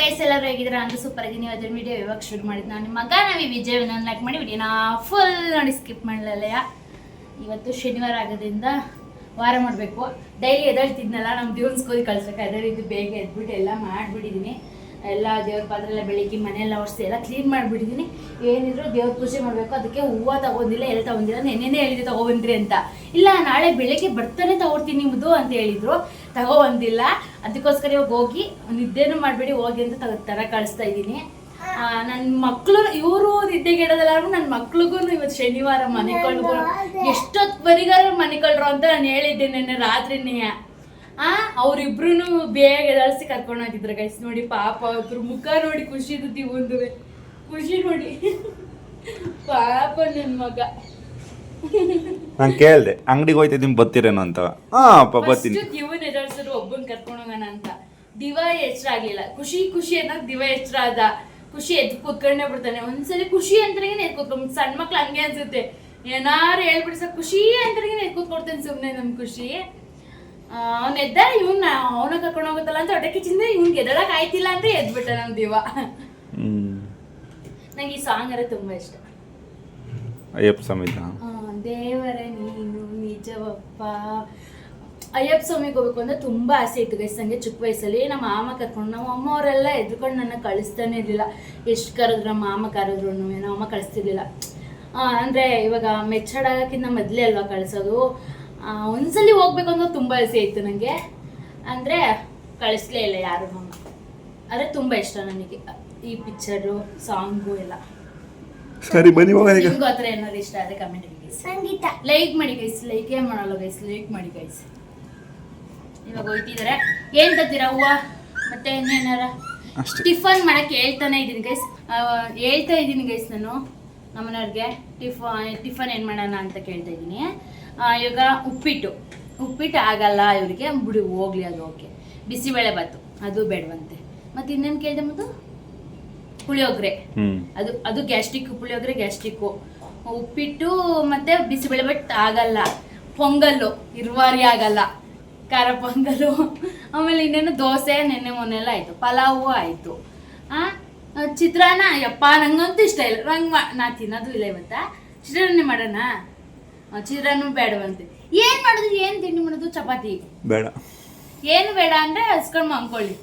Guys ಎಲ್ಲರೂ ಹೇಗಿದ್ರೆ ಅಂದು super ಆಗಿ ನೀವು ಅದ್ರ ವಿಡಿಯೋ ಇವಾಗ ಶುರು ಮಾಡಿದ್ದು ನಾನು ನಿಮ್ಮ ಮಗ ನಾವಿ ವಿಜಯವನ್ನು ಲೈಕ್ ಮಾಡಿ ವಿಡಿಯೋನ ಫುಲ್ ನೋಡಿ ಸ್ಕಿಪ್ ಮಾಡಲಲ್ಲ. ಇವತ್ತು ಶನಿವಾರ ಆಗೋದ್ರಿಂದ ವಾರ ಮಾಡಬೇಕು. ಡೈಲಿ ಎದ್ದೇಳ್ತಿದ್ನಲ್ಲ ನಮ್ಮ ದೇವ್ರ ಸ್ಕೂಲಿಗೆ ಕಳ್ಸೋಕೆ ಅದೇ ರೀತಿ ಬೇಗ ಎದ್ಬಿಟ್ಟು ಎಲ್ಲ ಮಾಡಿಬಿಟ್ಟಿದ್ದೀನಿ. ಎಲ್ಲ ದೇವ್ರ ಪಾತ್ರೆ ಎಲ್ಲ ಬೆಳಿಗ್ಗೆ ಮನೆಯೆಲ್ಲ ಒರೆಸಿ ಎಲ್ಲ ಕ್ಲೀನ್ ಮಾಡಿಬಿಟ್ಟಿದ್ದೀನಿ. ಏನಿದ್ರು ದೇವ್ರ ಪೂಜೆ ಮಾಡಬೇಕು, ಅದಕ್ಕೆ ಹೂವು ತಗೊಂಡಿಲ್ಲ, ಎಲ್ಲ ತಗೊಂಡಿಲ್ಲ. ನೆನ್ನೆನೇ ಹೇಳಿದ್ದೆ ತಗೊಬಂದ್ರಿ ಅಂತ. ಇಲ್ಲ ನಾಳೆ ಬೆಳಿಗ್ಗೆ ಬರ್ತಾನೆ ತಗೊಡ್ತೀನಿ ನಿಮ್ಮದು ಅಂತ ಹೇಳಿದ್ರು, ತಗೊಬಂದಿಲ್ಲ. ಅದಕ್ಕೋಸ್ಕರ ಇವಾಗ ಹೋಗಿ ನಿದ್ದೆನೂ ಮಾಡಬೇಡಿ ಹೋಗಿ ಅಂತ ತರ ಕಳಿಸ್ತಾ ಇದ್ದೀನಿ. ನನ್ನ ಮಕ್ಕಳು ಇವರು ನಿದ್ದೆಗೆ ಇಡೋದಲ್ಲ, ನನ್ನ ಮಕ್ಳಿಗೂ ಇವತ್ತು ಶನಿವಾರ ಮನೆ ಕಳ್ರು ಎಷ್ಟೊತ್ತುವರೆಗಾರ ಮನೆ ಕಳ್ರು ಅಂತ ನಾನು ಹೇಳಿದ್ದೆ ನೆನ್ನೆ ರಾತ್ರಿನೇ. ಅವ್ರಿಬ್ರು ಬೇಗ ಎದಾಳಿಸಿ ಕರ್ಕೊಂಡು ಹೋಗಿದ್ರು ಗೈಸ್. ನೋಡಿ ಪಾಪ ಅವ್ರ ಮುಖ ನೋಡಿ ಖುಷಿ ಇದ್ದು ಒಂದು ಖುಷಿ ನೋಡಿ ಪಾಪ ನನ್ನ ಮಗ. ನಾನು ಕೇಳ್ದೆ ಅಂಗಡಿಗೆ ಹೋಯ್ತಿದ್ದೀನಿ ಬರ್ತೀರೇನೋ ಅಂತ. ಇವನ್ ಎದಾಳ್ಸಿದ್ರು ಒಬ್ಬನ್ ಕರ್ಕೊಂಡು ಹೋಗೋಣ ಅಂತ. ದಿವ ಎಚ್ಚರ ಆಗ್ಲಿಲ್ಲ. ಖುಷಿ ಖುಷಿ ಅನ್ನೋದು ದಿವ ಎಚ್ಚರ ಆದ. ಖುಷಿ ಎದ್ದು ಕೂತ್ಕೊಂಡೇ ಬಿಡ್ತಾನೆ. ಒಂದ್ಸಲಿ ಖುಷಿ ಅಂತೇನೆ ಎದ್ದು ಕೂತ್ಕೊಂಡ್ ಸಣ್ಣ ಮಕ್ಳು ಹಂಗೆ ಅನ್ಸುತ್ತೆ. ಏನಾರು ಹೇಳ್ಬಿಡ್ಸ ಖುಷಿ ಅಂತೇನೆ ಎದ್ದು ಕೂತ್ಕೊಡ್ತೇನೆ ಸುಮ್ಮನೆ ನಮ್ ಖುಷಿ. ಅವ್ನ ಎದ್ದ ಇವ್ನ ಅವನ ಕರ್ಕೊಂಡು ಹೋಗುತ್ತಲ್ಲ ಅಂತ ಹೊಟ್ಟೆ ಕಿಚ್ಚಿಂದ ಇವ್ನಿಗೆ ಎದಳಕ್ ಆಯ್ತಿಲ್ಲ ಅಂತ ಎದ್ಬಿಟ್ಟ ನಮ್ ದಿವ. ನಂಗೆ ಈ ಸಾಂಗ್ ಅರೆ ತುಂಬಾ ಇಷ್ಟ. ಅಯ್ಯಪ್ಪ ಸಮೇತ ದೇವರೇ ನೀನು ನಿಜವಪ್ಪ. ಅಯ್ಯಪ್ಪ ಸ್ವಾಮಿಗೆ ಹೋಗ್ಬೇಕು ಅಂದ್ರೆ ತುಂಬಾ ಆಸೆ ಇತ್ತು ಗೈಸ್ ನಂಗೆ ಚಿಕ್ಕ ವಯಸ್ಸಲ್ಲಿ. ನಮ್ಮ ಮಾಮ ಕರ್ಕೊಂಡು ನಮ್ಮ ಅಮ್ಮ ಅವರೆಲ್ಲ ಎದ್ಕೊಂಡು ನನ್ನ ಕಳಿಸ್ತಾನೆ ಇರಲಿಲ್ಲ. ಎಷ್ಟು ಕರೆದ್ರು ನಮ್ಮ ಮಾಮ ಕರೆದ್ರು ನಮ್ಮ ಅಮ್ಮ ಕಳಿಸ್ತಿರ್ಲಿಲ್ಲ. ಅಂದ್ರೆ ಇವಾಗ ಮೆಚ್ಚಡಕ್ಕಿಂತ ಮೊದಲೇ ಅಲ್ವಾ ಕಳಿಸೋದು. ಒಂದ್ಸಲಿ ಹೋಗ್ಬೇಕು ಅನ್ನೋ ತುಂಬಾ ಆಸೆ ಇತ್ತು ನನಗೆ. ಅಂದ್ರೆ ಕಳಿಸ್ಲೇ ಇಲ್ಲ ಯಾರು ಅಮ್ಮ. ಆದರೆ ತುಂಬಾ ಇಷ್ಟ ನನಗೆ ಈ ಪಿಕ್ಚರು ಸಾಂಗು ಎಲ್ಲ. ಸರಿ ಬನ್ನಿ ಹೋಗೋಣ. ನಿಮ್ಗೂ ಆ ಥರ ಏನಾದ್ರು ಇಷ್ಟ ಆದರೆ ಕಮೆಂಟ್ ಮಾಡಿ ಗೈಸ್. ಸಂಗೀತ ಲೈಕ್ ಮಾಡಿ ಗೈಸ್. ಲೈಕ್ ಏನು ಮಾಡಲ್ಲ ಗೈಸ್, ಲೈಕ್ ಮಾಡಿ ಗೈಸ್. ಇವಾಗ ಹೋಯ್ತಿದ್ದಾರೆ. ಏನ್ ತತ್ತೀರಾ ಹೂವ ಮತ್ತೆ ಇನ್ನೇನಾರ ಟಿಫನ್ ಮಾಡಕ್ಕೆ ಹೇಳ್ತಾ ಇದ್ದೀನಿ ಗೈಸ್. ನಾನು ನಮ್ಮನೆಯವ್ರಿಗೆ ಟಿಫನ್ ಏನು ಮಾಡೋಣ ಅಂತ ಕೇಳ್ತಾ ಇದ್ದೀನಿ. ಇವಾಗ ಉಪ್ಪಿಟ್ಟು ಆಗಲ್ಲ ಇವರಿಗೆ, ಬಿಡಿ ಹೋಗ್ಲಿ ಅದು ಓಕೆ. ಬಿಸಿಬೇಳೆ ಬಾತು ಅದು ಬೇಡವಂತೆ. ಮತ್ತೆ ಇನ್ನೇನು ಕೇಳಿದೆ ಮತ್ತು ಪುಳಿಯೋಗರೆ, ಅದು ಗ್ಯಾಸ್ಟ್ರಿಕ್. ಪುಳಿಯೋಗರೆ ಗ್ಯಾಸ್ಟ್ರಿಕ್ಕು. ಉಪ್ಪಿಟ್ಟು ಮತ್ತೆ ಬಿಸಿಬೇಳೆ ಬಾತ್ ಆಗಲ್ಲ. ಪೊಂಗಲ್ಲು ಇರುವಾರಿ ಆಗಲ್ಲ, ಖಾರ ಪೊಂಗಲ್ಲು. ಆಮೇಲೆ ಇನ್ನೇನು ದೋಸೆ ನೆನ್ನೆ ಮೊನ್ನೆಲ್ಲ ಆಯಿತು. ಪಲಾವು ಆಯಿತು. ಚಿತ್ರಾನ್ನ ಯಪ್ಪ ನಂಗಂತೂ ಇಷ್ಟ ಇಲ್ಲ. ನಾ ತಿನ್ನೋದು ಇಲ್ಲ ಇವತ್ತ. ಚಿತ್ರಾನ್ನ ಮಾಡೋಣ. ಚಿತ್ರಾನ್ನ ಬೇಡವಂತೆ. ಏನು ಮಾಡೋದು, ಏನು ತಿಂಡಿ ಮಾಡೋದು? ಚಪಾತಿ ಬೇಡ. ಏನು ಬೇಡ ಅಂದರೆ ಹಸ್ಕೊಂಡು ಮಂಕೊಳ್ಳಿ,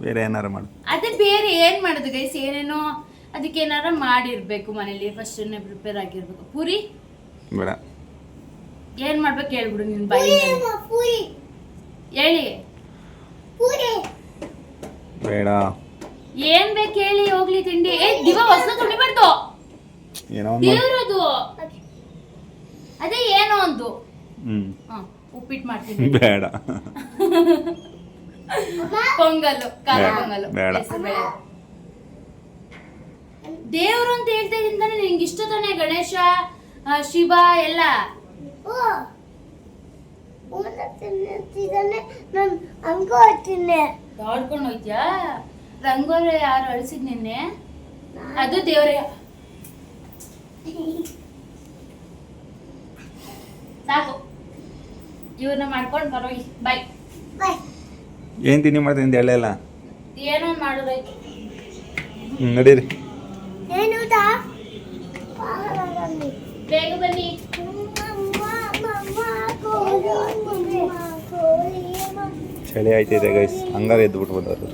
ಬೇರೆ ಏನಾರು ಮಾಡು. ಅದೇ ಬೇರೆ ಏನು ಮಾಡೋದು ಗೈಸ್? ಏನೇನೋ ಅದಕ್ಕೆ ಏನಾರ ಮಾಡಿರ್ಬೇಕು ಮನೇಲಿ. ಫಸ್ಟ್ ಪ್ರಿಪೇರ್ ಆಗಿರ್ಬೇಕು. ಪೂರಿ ಬೇಡ. ಏನು ಮಾಡ್ಬೇಕು ಹೇಳ್ಬಿಡು ನಿನ್ನ ಬಾಯಿ ಹೇಳಿ. ಬೇಡ. ಏನ್ ಬೇಕು ಹೇಳಿ ಹೋಗ್ಲಿ ತಿಂಡಿ. ದಿವ ಹೊಸ ತುಳಿಬಾರ್ದು ದೇವ್ರದು. ಅದೇ ಏನೋ ಒಂದು ಉಪ್ಪಿಟ್ಟು ಮಾಡ್ತೀನಿ. ಬೇಡ. ಪೊಂಗಲ್ಲು, ಖಾರ ಪೊಂಗಲ್ಲು, ದೇವ್ರು ಅಂತ ಹೇಳ್ತಾ ಇದ್ದೀನಿ ತಾನೆ. ನಿಂಗೆ ಇಷ್ಟ ತಾನೆ ಗಣೇಶ ಶಿವ ಎಲ್ಲ. ಆಡ್ಕೊಂಡು ಹೋಯ್ತ್ಯಾ? ರಂಗೋಲಿ ಯಾರು ಅಳಿಸಿದ್ ನಿನ್ನೆ? ಅದು ದೇವ್ರೇ. ಸಾಕು, ಇವ್ರನ್ನ ಮಾಡ್ಕೊಂಡು ಬರೋಗಿ. ಬಾಯ್. ಏನ್ ತಿಂಡಿ ಮಾಡ್ತೀನಿ ಎಳ್ಳೆಲ್ಲ ಏನೋ ಮಾಡೋದಾಯ್ತು. ನಡೀರಿ. ಬೇಗ ಬನ್ನಿ. ಚಳಿ ಆಯ್ತಿದೆ ಗೈಸ್, ಹಂಗಾರೆ ಎದ್ದು ಬಿಟ್ಟು ಬಂದವರು.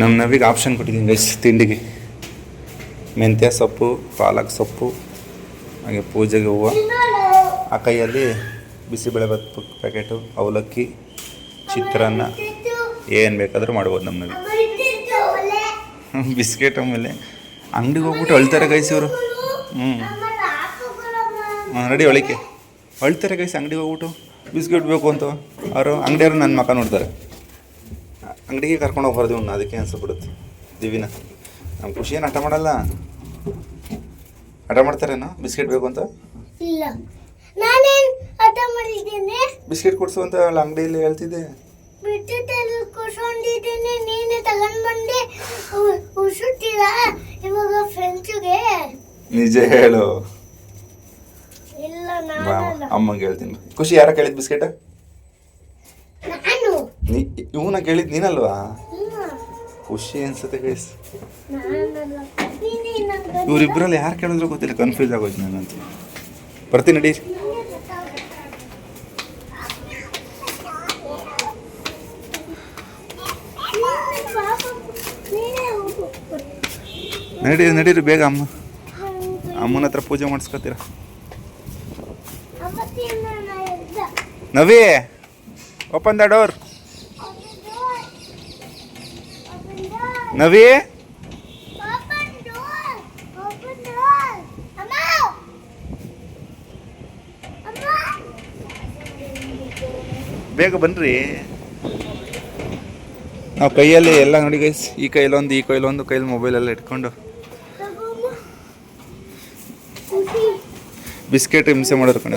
ನಮ್ಮ ನವಿಗೆ ಆಪ್ಷನ್ ಕೊಟ್ಟಿದ್ದೀನಿ ಗೈಸ್ ತಿಂಡಿಗೆ. ಮೆಂತ್ಯ ಸೊಪ್ಪು, ಪಾಲಕ್ ಸೊಪ್ಪು, ಹಾಗೆ ಪೂಜೆಗೆ ಹೂವು. ಆ ಕೈಯಲ್ಲಿ ಬಿಸಿಬೇಳೆ ಭಾತ್ ಪ್ಯಾಕೆಟು, ಅವಲಕ್ಕಿ, ಚಿತ್ರಾನ್ನ, ಏನು ಬೇಕಾದರೂ ಮಾಡ್ಬೋದು ನಮ್ಮ ನವಿ. ಬಿಸ್ಕೆಟ್. ಆಮೇಲೆ ಅಂಗಡಿಗೆ ಹೋಗ್ಬಿಟ್ಟು ಅಳ್ತಾರೆ ಗೈಸ್ ಇವರು. ರೆಡಿ ಒಳಕ್ಕೆ ಅಳ್ತಾರೆ ಗೈಸ್. ಅಂಗಡಿಗೆ ಹೋಗ್ಬಿಟ್ಟು ಬಿಸ್ಕೆಟ್ ಬೇಕು ಅಂತ ಅವರು ಅಂಗಡಿಯವರು ನನ್ನ ಮಕ್ಕ ನೋಡ್ತಾರೆ. ಅಂಗಡಿಗೆ ಕರ್ಕೊಂಡು ಹೋಗ್ಬಾರ್ದು ಇವ್ನ, ಅದಕ್ಕೆ ಅನ್ಸ್ಬಿಡುತ್ತೆ. ದಿವಿನ ನಮ್ಮ ಖುಷಿ ಏನು ಹಠ ಮಾಡಲ್ಲ. ಹಠ ಮಾಡ್ತಾರೇನೋ ಬಿಸ್ಕೆಟ್ ಬೇಕು ಅಂತ? ಇಲ್ಲ, ನಾನೇನು ಹಠ ಮಾಡಿದ್ದೇನೆ? ಬಿಸ್ಕೆಟ್ ಕೊಡ್ಸು ಅಂತ ಅಲ್ಲ ಅಂಗಡಿಯಲ್ಲಿ ಹೇಳ್ತಿದ್ದೆ. ಬಿಟ್ಟಿದ್ದೆಲ್ಲ ಕುಡ್ಸೊಂಡಿದ್ದೀನಿ, ನೀನೇ ತಗೊಂಡು ಬಂದು ಉಸುತ್ತೀರ ಇವಾಗ ಫ್ರೆಂಡ್ಸಿಗೆ. ನಿಜ ಹೇಳು. ಇಲ್ಲ ನಾನಲ್ಲ, ಅಮ್ಮಂಗೆ ಹೇಳ್ತೀನಿ. ಖುಷಿ ಯಾರ ಕೇಳಿದ್ ಬಿಸ್ಕೆಟ್? ನಾನು. ಇವನ ಕೇಳಿದ್ ನೀನಲ್ವಾ? ಖುಷಿ ಅನ್ಸುತ್ತೆ ಗೈಸ್. ನಾನಲ್ಲ ನೀನೇ ನಂಗೆ ಇವರಿಬ್ಬರಲ್ಲಿ ಯಾರು ಕೇಳಿದ್ರು ಗೊತ್ತಿಲ್ಲ, ಕನ್ಫ್ಯೂಸ್ ಆಗೋಯ್ತು ನನಗಂತೂ. ಬರ್ತೀನಿ ನಡಿ. ನಡೀರಿ ಬೇಗ. ಅಮ್ಮನ ಹತ್ರ ಪೂಜೆ ಮಾಡಿಸ್ಕೊತೀರ. ನವಿ, ಓಪನ್ ದ ಡೋರ್. ನವಿ, ಬೇಗ ಬನ್ನಿರಿ. ನಾವು ಕೈಯಲ್ಲಿ ಎಲ್ಲ ನೋಡಿ ಗೈಸ್, ಈ ಕೈಲೊಂದು ಈ ಕೈಲೊಂದು, ಕೈಲಿ ಮೊಬೈಲೆಲ್ಲ ಇಟ್ಕೊಂಡು ಬಿಸ್ಕೆಟ್ ಹಿಂಸೆ ಮಾಡೋರು ಕಣೆ.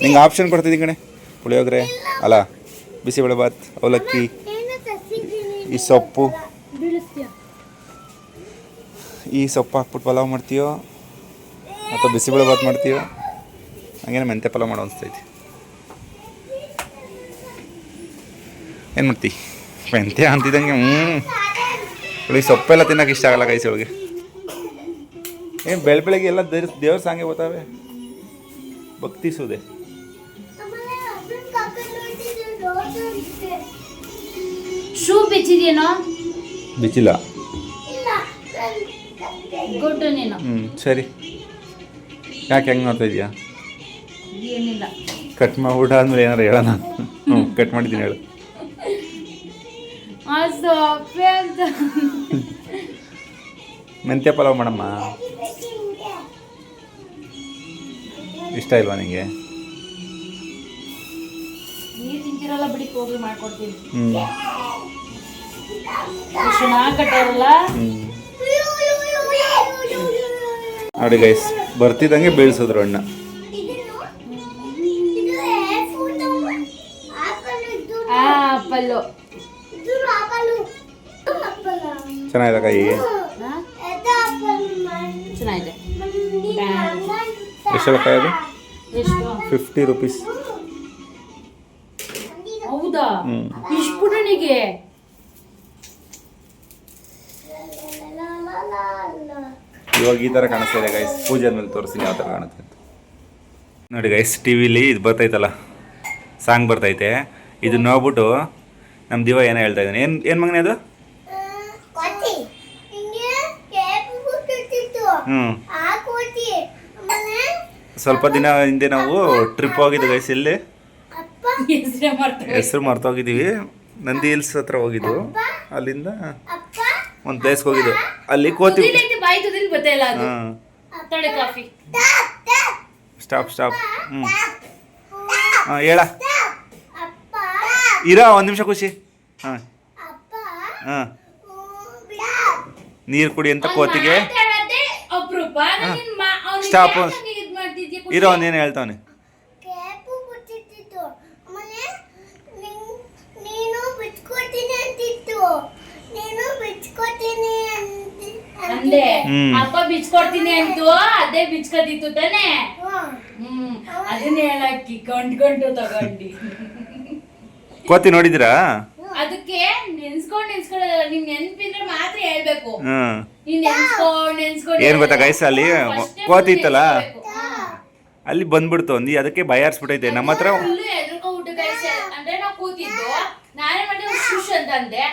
ನಿಂಗೆ ಆಪ್ಷನ್ ಕೊಡ್ತಿದ್ದೀನಿ ಕಣೆ, ಪುಳಿಯೋಗರೆ ಅಲ್ಲ, ಬಿಸಿಬೇಳೆ ಬಾತ್, ಅವಲಕ್ಕಿ, ಈ ಸೊಪ್ಪು, ಈ ಸೊಪ್ಪು ಹಾಕ್ಬಿಟ್ಟು ಪಲಾವ್ ಮಾಡ್ತೀಯೋ ಅಥವಾ ಬಿಸಿಬೇಳೆ ಬಾತ್ ಮಾಡ್ತೀಯೋ, ಹಂಗೇನೆ ಮೆಂತ್ಯ ಪಲಾವ್ ಮಾಡೋ ಅನಿಸ್ತೈತಿ. ಏನು ಮಾಡ್ತಿ? ಮೆಂತ್ಯ ಅಂತಿದ್ದಂಗೆ ಇವಳಿಗೆ ಸೊಪ್ಪೆಲ್ಲ ತಿನ್ನೋಕೆ ಇಷ್ಟ ಆಗಲ್ಲ ಕೈಸಿ ಒಳಗೆ. ಏನು ಬೆಳಗ್ಗೆ ಎಲ್ಲ ದೇವ್ರ ಸಾಂಗೆ ಗೊತ್ತಾವೆ, ಭಕ್ತಿ ಸೂದೆ. ಶೂ ಬಿಚ್ಚಿದೇನೋ? ಬಿಚ್ಚಿಲ್ಲ. ಗುಡ್ಡು ನೀನು. ಸರಿ. ಯಾಕೆ ಹೆಂಗೆ ನೋಡ್ತಾ ಇದೀಯಾ? ಏನಿಲ್ಲ. ಕಟ್ ಮಾಡ್ಬಿಟ್ಟ ಆದ್ಮೇಲೆ ಏನಾರು ಹೇಳೋಣ. ಕಟ್ ಮಾಡಿದ್ದೀನಿ ಹೇಳು. ಸೊಪ್ಪೆ ಅಂತ ಮೆಂತ್ಯ ಪಲಾವ್ ಮಾಡಮ್ಮ. ಇಷ್ಟ ಇಲ್ವಾ ನಿಂಗೆ? ನೀರು ತಿಂತಿರಲ್ಲ ಬಿಡಿ, ಹೋಗಿ ಮಾಡ್ಕೊಡ್ತೀನಿ. ಹ್ಞೂ ಚೆನ್ನಾಗಿ ಕಟ್ಟಾರಲ್ಲ. ನೋಡಿ ಗೈಸ್, ಬರ್ತಿದ್ದಂಗೆ ಬೀಳ್ಸಿದ್ರು ಅಣ್ಣ. ಆಪಲ್ಲು ಚೆನ್ನಾಗಿದೆ ಕಾಯಿ. ಚೆನ್ನಾಗಿದೆ. ಎಷ್ಟೆಲ್ಲ ಕಾಯಿ ಅದು? ಎಷ್ಟು? 50 ರೂಪೀಸ್. ಹೌದಾ? ಇಷ್ಟು ಪುಟಣಿಗೆ? ಇವಾಗ ಈ ಥರ ಕಾಣಿಸ್ತಾ ಇದೆ ಗೈಸ್. ಪೂಜೆ ಆದ್ಮೇಲೆ ತೋರಿಸ್ತೀನಿ ಯಾವ ಥರ ಕಾಣುತ್ತೆ ಅಂತ. ನೋಡಿ ಗೈಸ್, ಟಿ ವಿಲಿ ಇದು ಬರ್ತೈತಲ್ಲ, ಸಾಂಗ್ ಬರ್ತೈತೆ. ಇದು ನೋಡ್ಬಿಟ್ಟು ನಮ್ಮ ದಿವ ಏನೋ ಹೇಳ್ತಾ ಇದ್ದಾನೆ. ಏನು ಮಗನೇ ಅದು? ಸ್ವಲ್ಪ ದಿನ ಹಿಂದೆ ನಾವು ಟ್ರಿಪ್ ಹೋಗಿದ್ದು ಗೈಸ್. ಇಲ್ಲಿ ಹೆಸರು ಮರ್ತೋಗಿದ್ದೀವಿ. ನಂದಿ ಹಿಲ್ಸ್ ಹತ್ರ ಹೋಗಿದ್ದು. ಅಲ್ಲಿಂದ ಒಂದು ಪ್ಲೇಸ್ಗೆ ಹೋಗಿದ್ದು. ಅಲ್ಲಿ ಕೋತಿ. ಸ್ಟಾಪ್. ಹಾಂ ಹೇಳ. ಇರೋ ಒಂದು ನಿಮಿಷ ಖುಷಿ. ಹಾಂ ನೀರು ಕುಡಿ ಅಂತ ಕೋತಿಗೆ. ಸ್ಟಾಪ್. ಇರೋ ಒಂದೇನು ಹೇಳ್ತಾವನೆ. ಅಪ್ಪ ಬಿಚ್ಕೊಡ್ತೀನಿ ಅಂತು, ಅದೇ ಬಿಚ್ಕೊತಿತ್ತು ತಾನೆ. ಅದನ್ನ ಹೇಳಕ್ಕಿ ಕಂಡ್ಕೊಂಡು ತಗೊಂಡಿ. ಕೋತಿ ನೋಡಿದಿರಾ? ಅದಕ್ಕೆ ನೆನ್ಸ್ಕೊಳ್ಳೋದಲ್ಲ, ನಿಮ್ ನೆನ್ಪಿದ್ರೆ ಮಾತ್ರ ಹೇಳ್ಬೇಕು. ನೀನ್ ನೆನ್ಸ್ಕೊಂಡು ಏನ್ ಗೊತ್ತಾ ಗೈಸ್, ಅಲ್ಲಿ ಕೋತಿ ಇತ್ತಲ್ಲ, ಅಲ್ಲಿ ಬಂದ್ಬಿಡ್ತು ಅಂದಿ. ಅದಕ್ಕೆ ಭಯ ಆರ್ಸ್ಬಿಟ್ಟೈತೆ ನಮ್ಮ ಹತ್ರ. ಎದ್ರಕೊಂಡ್ಬಿಟ್ಟು ಗೈಸ್. ಅಂದ್ರೆ ನಾವು ಕೂತಿದ್ದು, ನಾನೇ ಮಾಡಿ ಶುಶ್ ಅಂತಂದೆ.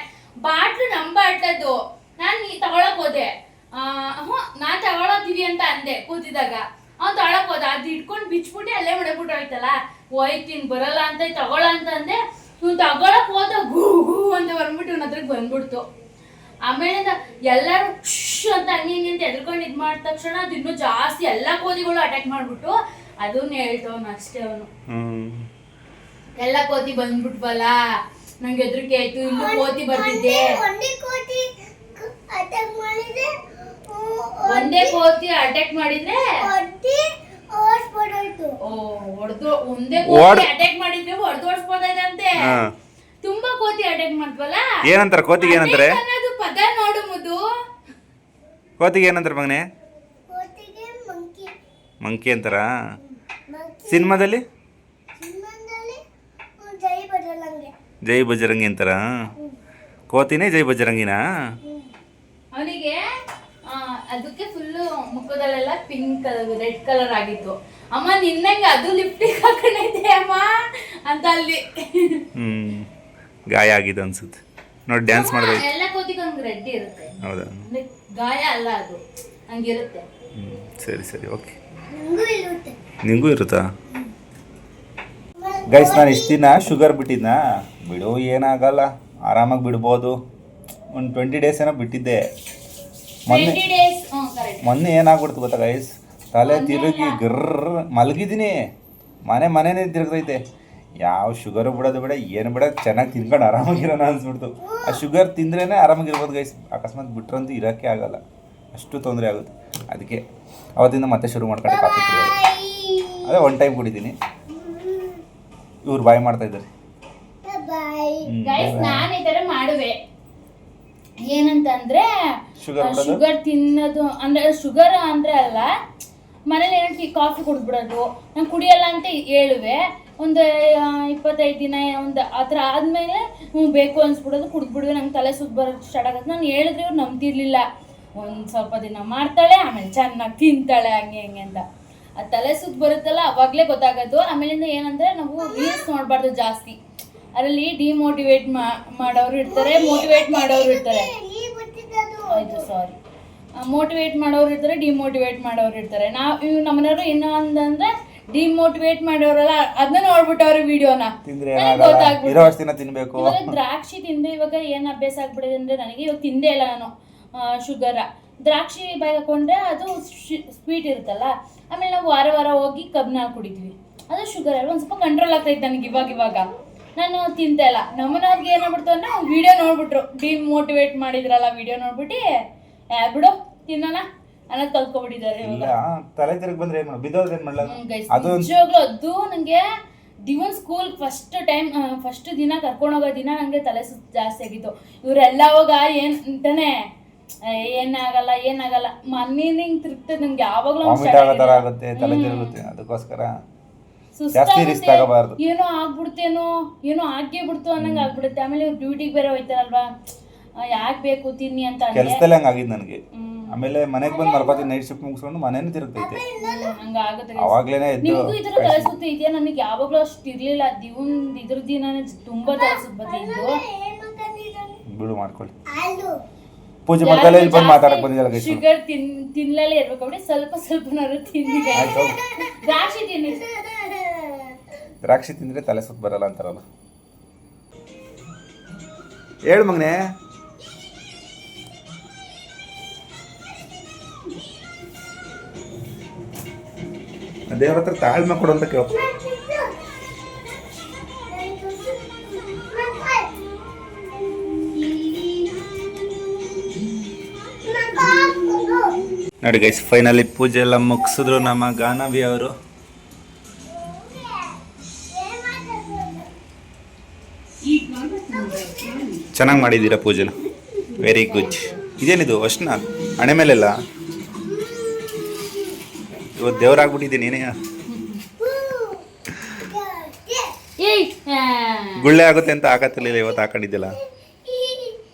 ಬಾಟ್ಲು ನಮ್ ಬಾಟ್ಲದ್ದು. ನಾನ್ ತಗೊಳಕ್ ಹೋದೆ. ನಾನ್ ತಗೊಳತೀವಿ ಅಂತ ಅಂದೆ ಕೂತಿದಾಗ. ಅವ್ನು ತಗೊಳಕ್ ಹೋದ. ಅದು ಇಟ್ಕೊಂಡು ಬಿಚ್ಬಿಟ್ಟು ಅಲ್ಲೇ ಮಡಗ್ಬಿಟ್ಟು ಹೋಯ್ತಲ್ಲ. ಹೋಯ್ತೀನಿ ಬರಲ್ಲ ಅಂತ ತಗೊಳ ಅಂತ ಅಂದೆ. ಇವ್ನು ತಗೊಳಕ್ ಹೋದ, ಗೂ ಗೂ ಅಂತ ಬಂದ್ಬಿಟ್ಟು ಇವ್ನ ಹತ್ರಕ್ಕೆ ಬಂದ್ಬಿಡ್ತು. ಆಮೇಲೆ ಎಲ್ಲರೂ ಶ್ ಅಂತ ಹಂಗೆ ಅಂತ ಎದ್ರಕೊಂಡು ಇದು ಮಾಡಿದ ತಕ್ಷಣ ಅದು ಇನ್ನೂ ಜಾಸ್ತಿ ಎಲ್ಲ ಕೋತಿಗಳು ಅಟ್ಯಾಕ್ ಮಾಡ್ಬಿಟ್ಟು ಅದನ್ನ ಹೇಳ್ತವನು ಅಷ್ಟೇ. ಅವನು ಎಲ್ಲ ಕೋತಿ ಬಂದ್ಬಿಟ್ವಲ್ಲ, ನಂಗೆ ಹೆದರಿಕೆ ಆಯ್ತು. ಇನ್ನು ಕೋತಿ ಬರ್ತಿದ್ದೆ. ಒಂದೇ ಕೋತಿ ಅಟ್ಯಾಕ್ ಮಾಡಿದ್ರೆ ಒಂದೇ ಕೋತಿ ಅಟ್ಯಾಕ್ ಮಾಡಿದ್ರೆ ಹೊಡೆದು ಓಡಿಸ್ಬೋದಂತೆ. ತುಂಬಾ ಕೋತಿ ಅಟ್ಯಾಕ್ ಮಾಡ್ವಲ್ಲ. ಏನಂತಾರೆ ಕೋತಿಗೆ? ಏನಂತಾರೆ ಪದ ನೋಡು ಮುದು. ಕೋತಿಗೆ ಏನಂತಾರೆ ಮಗನೇ? ಮಂಕಿ ಅಂತಾರ. ಸಿನಿಮಾದಲ್ಲಿ ಜೈ ಬಜರಂಗಿ ಅಂತಾರ. ಕೋತಿನೇ ಜೈ ಬಜರಂಗಿನಾ? ಅವನಿಗೆ ಅದಕ್ಕೆ ಫುಲ್ಲು ಮುಖದಲ್ಲೆಲ್ಲ ಪಿಂಕ್ ಕಲರ್ ರೆಡ್ ಕಲರ್ ಆಗಿತ್ತು. ಅಮ್ಮ ನಿನ್ನಂಗೆ ಅದು ಲಿಪ್ಟಿಕ್ ಹಾಕೊಂಡೈತೆ ಅಮ್ಮ ಅಂತ ಅಲ್ಲಿ ಗಾಯ ಆಗಿದೆ ಅನ್ಸುತ್ತೆ ನೋಡಿ. ಡ್ಯಾನ್ಸ್ ಮಾಡಿದ್ರೆ ಎಲ್ಲ ಕೂತಿಗೆ ಹಂಗೆ ರೆಡ್ ಇರುತ್ತೆ. ಹೌದಾ? ಅಂದ್ರೆ ಗಾಯ ಅಲ್ಲ, ಅದು ಹಂಗಿರುತ್ತೆ. ಸರಿ ಸರಿ, ಓಕೆ. ನಂಗೂ ಇರುತ್ತೆ. ನಿಂಗೂ ಇರುತ್ತಾ? ಗೈಸ್, ನಾನು ಇಷ್ಟು ದಿನ ಶುಗರ್ ಬಿಟ್ಟಿದ್ನಾ? ಬಿಡು, ಏನಾಗಲ್ಲ, ಆರಾಮಾಗಿ ಬಿಡ್ಬೋದು. ಒಂದು 20 ಡೇಸ್ ಏನೋ ಬಿಟ್ಟಿದ್ದೆ. ಮೊನ್ನೆ ಏನಾಗ್ಬಿಡ್ತು ಗೊತ್ತಾ ಗೈಸ್, ತಲೆ ತಿರುಗಿ ಗರ್ರ ಮಲಗಿದ್ದೀನಿ, ಮನೆನೇ ತಿರುಗ್ತೈತೆ. ಯಾವ ಶುಗರು ಬಿಡೋದು ಬೇಡ, ಏನು ಬೇಡ, ಚೆನ್ನಾಗಿ ತಿನ್ಕೊಂಡು ಆರಾಮಾಗಿರೋಣ ಅನ್ಸ್ಬಿಡ್ತು. ಆ ಶುಗರ್ ತಿಂದ್ರೇ ಆರಾಮಾಗಿರ್ಬೋದು ಗೈಸ್. ಅಕಸ್ಮಾತ್ ಬಿಟ್ರಂತೂ ಇರೋಕ್ಕೆ ಆಗಲ್ಲ, ಅಷ್ಟು ತೊಂದರೆ ಆಗುತ್ತೆ. ಅದಕ್ಕೆ ಅವತ್ತಿಂದ ಮತ್ತೆ ಶುರು ಮಾಡ್ಕೊಂಡು ಕಾಫಿ ಕುಡಿಯೋದು. ಅದೇ 1 ಟೈಮ್ ಕುಡಿದ್ದೀನಿ. ಇವ್ರು ಬಾಯ್ ಮಾಡ್ತಾ ಇದ್ದಾರೆ. ನಾನು ಈ ತರ ಮಾಡುವೆ ಏನಂತಂದ್ರೆ ಶುಗರ್ ತಿನ್ನೋದು ಅಂದ್ರೆ ಶುಗರ್ ಅಂದ್ರೆ ಅಲ್ಲ, ಮನೇಲಿ ಏನಂತ ಕಾಫಿ ಕುಡಿದ್ಬಿಡೋದು. ನಾನು ಕುಡಿಯಲ್ಲ ಅಂತ ಹೇಳುವೆ. ಒಂದು 25 ದಿನ ಒಂದು ಆ ಥರ ಆದಮೇಲೆ ಬೇಕು ಅನ್ಸ್ಬಿಡೋದು, ಕುಡಿದ್ಬಿಡುವೆ. ನಂಗೆ ತಲೆ ಸುತ್ತ ಬರೋದು ಸ್ಟಾರ್ಟ್ ಆಗುತ್ತೆ. ನಾನು ಹೇಳಿದ್ರೆ ಇವ್ರು ನಂಬ್ತಿರ್ಲಿಲ್ಲ. ಒಂದು ಸ್ವಲ್ಪ ದಿನ ಮಾಡ್ತಾಳೆ, ಆಮೇಲೆ ಚೆನ್ನಾಗಿ ತಿಂತಾಳೆ, ಹಂಗೆ ಅಂತ. ಆ ತಲೆ ಸುತ್ತ ಬರುತ್ತಲ್ಲ ಅವಾಗಲೇ ಗೊತ್ತಾಗೋದು. ಆಮೇಲಿಂದ ಏನಂದರೆ ನಾವು ರೀಲ್ಸ್ ನೋಡಬಾರ್ದು ಜಾಸ್ತಿ. ಅದರಲ್ಲಿ ಡಿಮೋಟಿವೇಟ್ ಮಾಡೋರು ಇರ್ತಾರೆ, ಮೋಟಿವೇಟ್ ಮಾಡೋರು ಇರ್ತಾರೆ. ಆಯಿತು, ಸಾರಿ. ಮೋಟಿವೇಟ್ ಮಾಡೋರು ಇರ್ತಾರೆ, ಡಿಮೋಟಿವೇಟ್ ಮಾಡೋರು ಇರ್ತಾರೆ. ನಾವು ನಮ್ಮನೆಯವರು ಇನ್ನೂ ಅಂತಂದರೆ ಡಿಮೋಟಿವೇಟ್ ಮಾಡೋರಲ್ಲ, ಅದನ್ನ ನೋಡ್ಬಿಟ್ಟವ್ರೆ ವಿಡಿಯೋನ. ತಿನ್ಬೇಕು. ಇವಾಗ ದ್ರಾಕ್ಷಿ ತಿಂದೆ, ಇವಾಗ ಏನು ಅಭ್ಯಾಸ ಆಗ್ಬಿಟ್ಟಿದೆ ಅಂದರೆ ನನಗೆ ಇವಾಗ ತಿಂದೇ ಇಲ್ಲ ನಾನು ಶುಗರ. ದ್ರಾಕ್ಷಿ ಬಾಯಿ ಹಾಕೊಂಡ್ರೆ ಅದು ಸ್ವೀಟ್ ಇರುತ್ತಲ್ಲ, ಆಮೇಲೆ ನಾವು ವಾರ ಹೋಗಿ ಕಬ್ನ ಕುಡಿತೀವಿ, ಅದು ಶುಗರ್ ಅಲ್ಲ. ಒಂದು ಸ್ವಲ್ಪ ಕಂಟ್ರೋಲ್ ಆಗ್ತೈತೆ ನನಗೆ ಇವಾಗ. ನಾನು ತಿಂತಾ ಇಲ್ಲ. ನಮ್ಮನವ್ರಿಗೆ ಏನಾಗ್ಬಿಡ್ತು ಅಂದರೆ ವಿಡಿಯೋ ನೋಡ್ಬಿಟ್ರು, ಡಿಮೋಟಿವೇಟ್ ಮಾಡಿದ್ರಲ್ಲ ವಿಡಿಯೋ ನೋಡ್ಬಿಟ್ಟು ಬಿಡು ತಿನ್ನೋಣ ಅನ್ನೋದು ಕಲ್ತ್ಕೊಬಿಟ್ಟಿದ್ದಾರೆ. ಇಲ್ಲ, ತಲೆ ತಿರುಗಿ ಬಂದ್ರೆ ಏನು ಮಾಡೋದು, ಬಿದ್ದೋದ್ರೆ ಏನು ಮಾಡಲ್ಲ. ನಿಜವಾಗ್ಲೂ ಅದು ನನಗೆ ದಿವನ್ ಸ್ಕೂಲ್ ಫಸ್ಟ್ ದಿನ ಕರ್ಕೊಂಡೋಗೋ ದಿನ ನನಗೆ ತಲೆ ಸುತ್ತ ಜಾಸ್ತಿ ಆಗಿತ್ತು. ಇವರೆಲ್ಲ ಅವಾಗ ಏನು ಅಂತಾನೆ ಏನಾಗಲ್ಲ ಮನೇಲಿ ಹಿಂಗೆ ತಿರುಗ್ತದೆ. ನಂಗೆ ಯಾವಾಗಲೂ ಆಗುತ್ತೆ, ತಲೆ ತಿರುಗುತ್ತೆ. ಅದಕ್ಕೋಸ್ಕರ ಏನೋ ಆಗ್ಬಿಡ್ತೇನೋ, ಏನೋ ಆಗೇ ಬಿಡ್ತು ಅನ್ನಂಗೆ ಆಗ್ಬಿಡುತ್ತೆ. ಆಮೇಲೆ ಡ್ಯೂಟಿಗೆ ಬೇರೆ ಹೋಯ್ತಾರಲ್ವಾ, ಯಾಕೆ ಬೇಕು ತಿನ್ನಿ ಅಂತ ಕೆಲಸದಲ್ಲಿ ಹಂಗೆ ಆಗಿದ್ದು ನನಗೆ. ಆಮೇಲೆ ಮನೆಗೆ ಬಂದು ಮಲ್ಕೋತೀನಿ, ನೈಟ್ ಶಿಫ್ಟ್ ಮುಗಿಸ್ಕೊಂಡು ಮನೇನು ತಿರುಗ್ತೈತೆ. ಹಂಗಾಗುತ್ತೆ. ಅವಾಗ್ಲೇನೆ ನಿಮಗೂ ಈ ಥರ ತಲೆ ಸುತ್ತ ಇದೆಯಾ? ನನಗೆ ಯಾವಾಗಲೂ ಅಷ್ಟು ಇರಲಿಲ್ಲ. ಇದ್ರ ದಿನನೇ ತುಂಬಾ ತಲೆ ಸುತ್ತ ಬಂದಿದ್ದು. ಬಿಡು, ಮಾಡ್ಕೊಳ್ಳಿ. ಪೂಜೆ ಮಾಡ್ದಲ್ಲ ಇಲ್ಲಿ ಬಂದು ಮಾತಾಡಕ್ ಬಂದಿದ್ದಲ್ಲ. ಶುಗರ್ ತಿನ್ನಲೇ ಇರ್ಬೇಕು ಬಿಡಿ, ಸ್ವಲ್ಪನಾದ್ರು ತಿನ್ನಿ. ದ್ರಾಕ್ಷಿ ತಿನ್ನಿ. ದ್ರಾಕ್ಷಿ ತಿಂದ್ರೆ ತಲೆ ಸುತ್ತ ಬರಲ್ಲ ಅಂತಾರಲ್ಲ. ಹೇಳು ಮಗನೇ. ದೇವ್ರ ಹತ್ರ ತಾಳ್ಮೆ ಕೊಡು ಅಂತ ಕೇಳ. ನೋಡಿ ಗೈಸ್, ಫೈನಲಿ ಪೂಜೆ ಎಲ್ಲ ಮುಗಿಸಿದ್ರು ನಮ್ಮ ಗಾನವಿ ಅವರು. ಚೆನ್ನಾಗಿ ಮಾಡಿದ್ದೀರಾ ಪೂಜೆನ, ವೆರಿ ಗುಡ್. ಇದೇನಿದು ಅಷ್ಟನ ಹಣೆ ಮೇಲೆಲ್ಲ ಇವತ್ತು ದೇವ್ರಾಗ್ಬಿಟ್ಟಿದ್ದೀನಿ. ಏನೇ ಗುಳ್ಳೆ ಆಗುತ್ತೆ ಅಂತ ಹಾಕತ್ತಿರ್ಲಿಲ್ಲ, ಇವತ್ತು ಹಾಕೊಂಡಿದ್ದಿಲ್ಲ.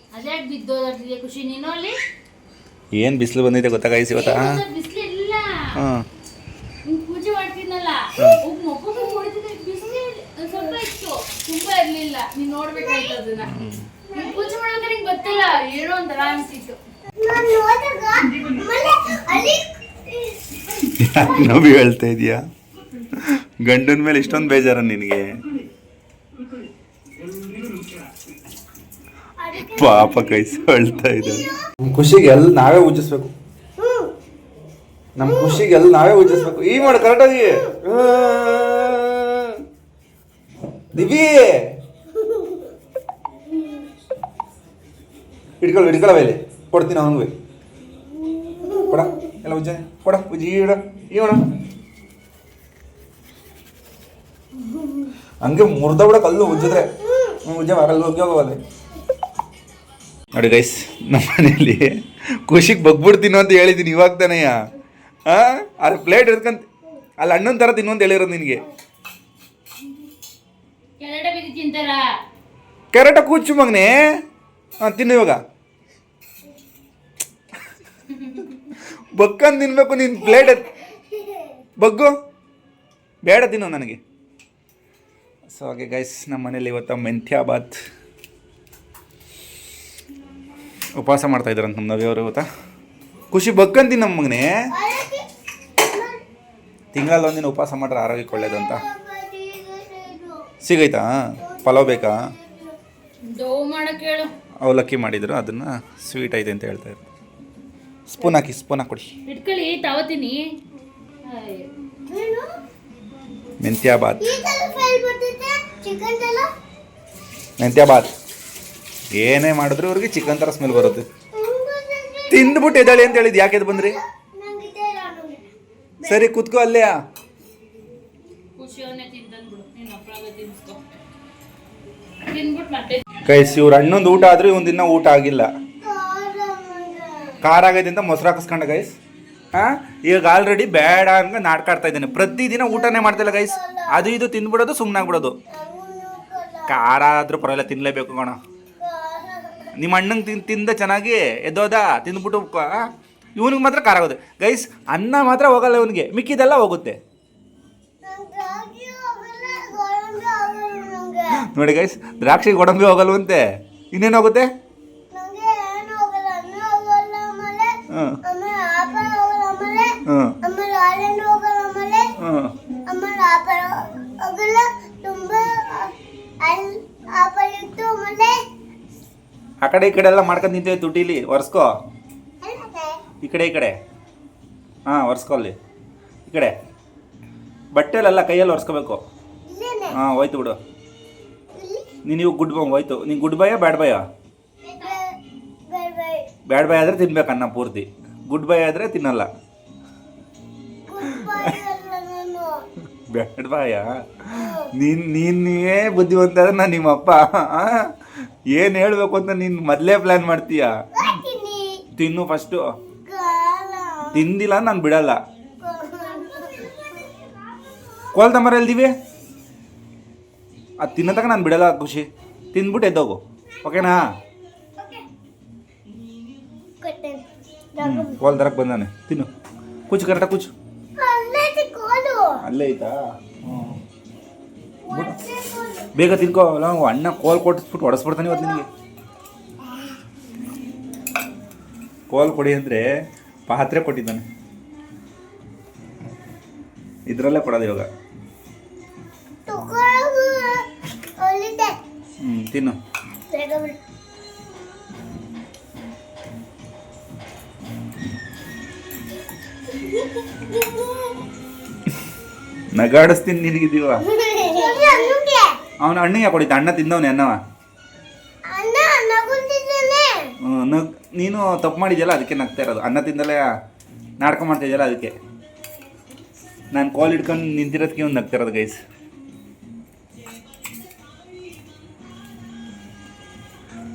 ಖುಷಿ ನೀನು ಅಲ್ಲಿ ಏನು ಬಿಸಿಲು ಬಂದಿದೆ ಗೊತ್ತಾ ಗೈಸ್ ಇವತ್ತ? ಹಾಂ, ಪೂಜೆ ಮಾಡ್ತೀನಲ್ಲ, ಸ್ವಲ್ಪ ಇತ್ತು, ತುಂಬಾ ಇರ್ಲಿಲ್ಲ. ನೀನ್ ನೋಡ್ಬೇಕಾಯ್ತು ಅದನ್ನ. ಪೂಜೆ ಮಾಡೋಕೆ ನಿಂಗೆ ಗೊತ್ತಿಲ್ಲ, ಏನೋ ಒಂಥರ ಅನ್ಸಿತ್ತು. ನವಿ ಹೇಳ್ತಾ ಇದೀಯಾ? ಗಂಡನ ಮೇಲೆ ಇಷ್ಟೊಂದು ಬೇಜಾರ ನಿನಗೆ? ಪಾಪ ಕೈಸ ಹೇಳ್ತಾ ಇದೆ. ಖುಷಿಗೆ ಎಲ್ಲ ನಾವೇ ಉಜ್ಜಿಸ್ಬೇಕು, ನಮ್ಮ ಖುಷಿಗೆ ಎಲ್ಲ ನಾವೇ ಉಜ್ಜಿಸ್ಬೇಕು. ಈ ಮಾಡು ಕರೆಕ್ಟಾಗಿ. ದಿವಿ ಹಿಡ್ಕೊಳ ಮೇಲೆ ಕೊಡ್ತೀನಿ ಅವನಿಗೆ. ಕೊಡ ಎಲ್ಲ ಉಜ್ಜ, ಕೊಡ ಉಜ್ಜಿ ಇಡ ಈವಣ. ಹಂಗೆ ಮುರ್ದ ಬಿಡ ಕಲ್ಲು ಉಜ್ಜಿದ್ರೆ ಉಜ್ಜ ಆಗಲ್ಲ, ಹೋಗೋವಲ್ಲ. ನೋಡಿ ಗೈಸ್, ನಮ್ಮ ಮನೇಲಿ ಖುಷಿಗೆ ಬಗ್ಬಿಡ್ತೀನೋ ಅಂತ ಹೇಳಿದ್ದೀನಿ ಇವಾಗ ತಾನೆಯ. ಅದು ಪ್ಲೇಟ್ ಇರ್ಕಂತ ಅಲ್ಲಿ ಅಣ್ಣನ ಥರ ತಿನ್ನು ಅಂತ ಹೇಳಿರೋದು ನಿನಗೆ. ಕೆರೆಟ ಕೂಚು ಮಗನೇ. ತಿನ್ನು ಇವಾಗ. ಬಕ್ಕಂದು ತಿನ್ಬೇಕು ನೀನು ಪ್ಲೇಟ್ ಬಗ್ಗು ಬೇಡ ತಿನ್ನು ನನಗೆ. ಸೊ ಹಾಗೆ ಗೈಸ್ ನಮ್ಮ ಮನೇಲಿ ಇವತ್ತು ಮೆಂತ್ಯ ಬಾತ್ ಉಪವಾಸ ಮಾಡ್ತಾ ಇದ್ದಾರಂತ ನಮ್ಮ ನವಿಯವರು ಇವತ್ತ. ಖುಷಿ ಬಕ್ಕಂತೀನಿ ನಮ್ಮ ಮಗನೇ, ತಿಂಗಳಲ್ಲಿ ಒಂದಿನ ಉಪವಾಸ ಮಾಡ್ರೆ ಆರೋಗ್ಯಕ್ಕೆ ಒಳ್ಳೇದು ಅಂತ. ಸಿಗೈತಾ ಪಲಾವ್ ಬೇಕಾ? ಅವಲಕ್ಕಿ ಮಾಡಿದ್ರು ಅದನ್ನು ಸ್ವೀಟ್ ಐತೆ ಅಂತ ಹೇಳ್ತಾ ಇದ್ರು. ಸ್ಪೂನ್ ಹಾಕೊಡಿ. ಇಟ್ಕೊಳ್ಳಿ ತಾವತ್ತೀನಿ. ಮೆಂತ್ಯ ಬಾತ್ ಮೆಂತ್ಯ ಬಾತ್ ಏನೇ ಮಾಡಿದ್ರು ಅವ್ರಿಗೆ ಚಿಕನ್ ಥರ ಸ್ಮೆಲ್ ಬರುತ್ತೆ. ತಿಂದ್ಬಿಟ್ಟು ಎದ್ದಾಳಿ ಅಂತ ಹೇಳಿದ್ದು, ಯಾಕೆ ಎದ್ದು ಬಂದ್ರಿ? ಸರಿ ಕೂತ್ಕೋ ಅಲ್ಲೇ. ಕೈಸ್ ಇವ್ರ ಅಣ್ಣೊಂದು ಊಟ ಆದ್ರೂ ಇವನ್ ದಿನ ಊಟ ಆಗಿಲ್ಲ. ಖಾರ ಆಗೈತೆ ಅಂತ ಮೊಸರು ಹಾಕಿಸ್ಕೊಂಡ ಗೈಸ್. ಈಗ ಆಲ್ರೆಡಿ ಬೇಡ ಹಂಗ ನಾಡ್ಕಾಡ್ತಾ ಇದ್ದೇನೆ. ಪ್ರತಿದಿನ ಊಟನೇ ಮಾಡ್ತಿಲ್ಲ ಗೈಸ್. ಅದು ಇದು ತಿಂದ್ಬಿಡೋದು ಸುಮ್ಮನಾಗ್ಬಿಡೋದು. ಖಾರ ಆದ್ರೂ ಪರವಾಗಿಲ್ಲ, ತಿನ್ಲೇಬೇಕು ಕಣ. ನಿಮ್ಮ ಅಣ್ಣಂಗೆ ತಿಂದ ಚೆನ್ನಾಗಿ ಎದ್ದೋದ ತಿಂದ್ಬಿಟ್ಟು ಇವನಿಗೆ ಮಾತ್ರ ಖಾರ ಆಗೋದು ಗೈಸ್. ಅನ್ನ ಮಾತ್ರ ಹೋಗಲ್ಲ ಇವನಿಗೆ, ಮಿಕ್ಕಿದೆಲ್ಲ ಹೋಗುತ್ತೆ ನೋಡಿ ಗೈಸ್. ದ್ರಾಕ್ಷಿ ಗೋಡಂಬಿ ಹೋಗಲ್ವಂತೆ, ಇನ್ನೇನು ಹೋಗುತ್ತೆ? ಆ ಕಡೆ ಈ ಕಡೆ ಎಲ್ಲ ಮಾಡ್ಕೊಂಡು ನಿಂತೇವೆ ತುಟಿಲಿ. ಒರೆಸ್ಕೋ ಈ ಕಡೆ ಹಾಂ ಒರೆಸ್ಕೊ. ಅಲ್ಲಿ ಈ ಕಡೆ ಬಟ್ಟೆಲೆಲ್ಲ ಕೈಯಲ್ಲಿ ಒರೆಸ್ಕೋಬೇಕು. ಹಾಂ ಹೋಯ್ತು ಬಿಡು. ನೀವು ಗುಡ್ ಬೈ ಹೋಯ್ತು. ನೀನು ಗುಡ್ ಬೈಯಾ ಬ್ಯಾಡ್ ಬೈಯಾ? ಬ್ಯಾಡ್ ಬೈ ಆದರೆ ತಿನ್ಬೇಕು ಅನ್ನ ಪೂರ್ತಿ, ಗುಡ್ ಬೈ ಆದರೆ ತಿನ್ನಲ್ಲ. ಬ್ಯಾಡ್ ಬಾಯಾ? ನೀನೇ ಬುದ್ಧಿವಂತ ಆದರೆ ನಾನು ನಿಮ್ಮಪ್ಪ ಏನು ಹೇಳಬೇಕು ಅಂತ ನೀನು ಮೊದಲೇ ಪ್ಲ್ಯಾನ್ ಮಾಡ್ತೀಯ. ತಿನ್ನು ಫಸ್ಟು. ತಿಂದಿಲ್ಲ ನಾನು ಬಿಡಲ್ಲ. ಕೋಲ್ತಂಬರ ಎಲ್ದಿವಿ ಅದು ತಿನ್ನತಕ್ಕ ನಾನು ಬಿಡಲ್ಲ. ಖುಷಿ ತಿಂದ್ಬಿಟ್ಟು ಎದ್ದೋಗು, ಓಕೆನಾ? ಕೋಲ್ ತರಕ್ಕೆ ಬಂದಾನೆ, ತಿನ್ನು. ಕುಚ್ಚು ಕರೆಕ್ಟಾಗಿ ಕುಚ್ಚು. ಅಲ್ಲೇ ಐತಾ? ಬೇಗ ತಿನ್ಕೋ. ನಾವು ಅಣ್ಣ ಕೋಲ್ ಕೊಟ್ಟಿಸ್ಬಿಟ್ಟು ಹೊಡೆಸ್ಬಿಡ್ತಾನೆ ಇವತ್ತು ನಿನಗೆ. ಕೋಲ್ ಕೊಡಿ ಅಂದರೆ ಪಾತ್ರೆ ಕೊಟ್ಟಿದ್ದಾನೆ, ಇದರಲ್ಲೇ ಕೊಡೋದು ಇವಾಗ. ತಿನ್ನು. ನಗಾಡಿಸ್ತೀನಿ ನಿನಗಿದೀವ. ಅವನ ಅಣ್ಣಿಗೆ ಕೊಡಿದ್ದ, ಅಣ್ಣ ತಿಂದವನೇ ಅನ್ನವ. ನೀನು ತಪ್ಪು ಮಾಡಿದ್ಯಲ್ಲ ಅದಕ್ಕೆ ನಗ್ತಾ ಇರೋದು. ಅನ್ನ ತಿಂದಲೇ ನಾಟಕ ಮಾಡ್ತಾ ಇದೆಯಲ್ಲ ಅದಕ್ಕೆ. ನಾನು ಕಾಲ್ ಹಿಡ್ಕೊಂಡು ನಿಂತಿರೋದಕ್ಕೆ ಒಂದು ನಗ್ತಾ ಇರೋದು ಗೈಸ್.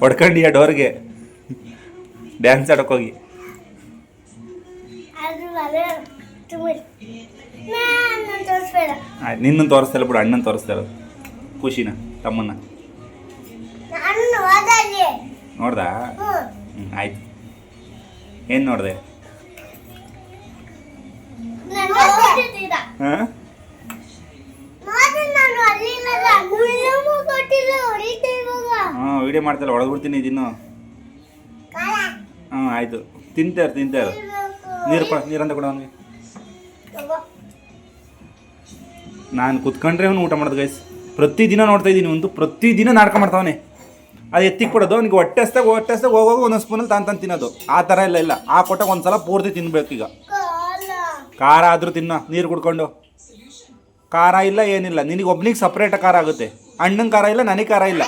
ಹೊಡ್ಕೊಂಡಿಯ ಡೋರ್ಗೆ ಡ್ಯಾನ್ಸ್ ಆಡೋಕ್ಕೋಗಿ. ಆಯ್ತು, ನಿನ್ನನ್ನು ತೋರಿಸ್ತಾ ಬಿಡು, ಅಣ್ಣನ ತೋರಿಸ್ತಾ ಇರೋದು. ಖುಷಿನ ತಮ್ಮನ್ನ ನೋಡ್ದಾ? ಆಯ್ತು. ಏನು ನೋಡಿದೆ? ಹಾಂ ವಿಡಿಯೋ ಮಾಡ್ತಲ್ಲ, ಹೊಡೆದ್ಬಿಡ್ತೀನಿ ಇದನ್ನು. ಹಾಂ ಆಯಿತು, ತಿಂತಾರೆ. ನೀರಂತ ಕೊಡ ಅವನಿಗೆ. ನಾನು ಕುತ್ಕೊಂಡ್ರೆ ಅವನು ಊಟ ಮಾಡೋದು ಗೈಸ್. ಪ್ರತಿದಿನ ನೋಡ್ತಾ ಇದ್ದೀನಿ, ಒಂದು ಪ್ರತಿದಿನ ನಾಟಕ ಮಾಡ್ತಾವನೆ. ಅದು ಎತ್ತಿಗೆ ಕೊಡೋದು ಅವನಿಗೆ ಹೊಟ್ಟೆ ಹಸ್ದಾಗ ಹೋಗೋದು ಒಂದೊಂದು ಸ್ಪೂನಲ್ಲಿ ತಾನು ತಿನ್ನೋದು. ಆ ಥರ ಇಲ್ಲ. ಆ ಕೊಟ್ಟಾಗ ಒಂದು ಸಲ ಪೂರ್ತಿ ತಿನ್ಬೇಕೀಗ. ಖಾರ ಆದರೂ ತಿನ್ನೋ, ನೀರು ಕುಡ್ಕೊಂಡು. ಖಾರ ಇಲ್ಲ ಏನಿಲ್ಲ, ನಿನಗೆ ಒಬ್ನಿಗೆ ಸಪ್ರೇಟ್ ಖಾರ ಆಗುತ್ತೆ. ಅಣ್ಣಂಗೆ ಖಾರ ಇಲ್ಲ, ನನಗೆ ಖಾರ ಇಲ್ಲ.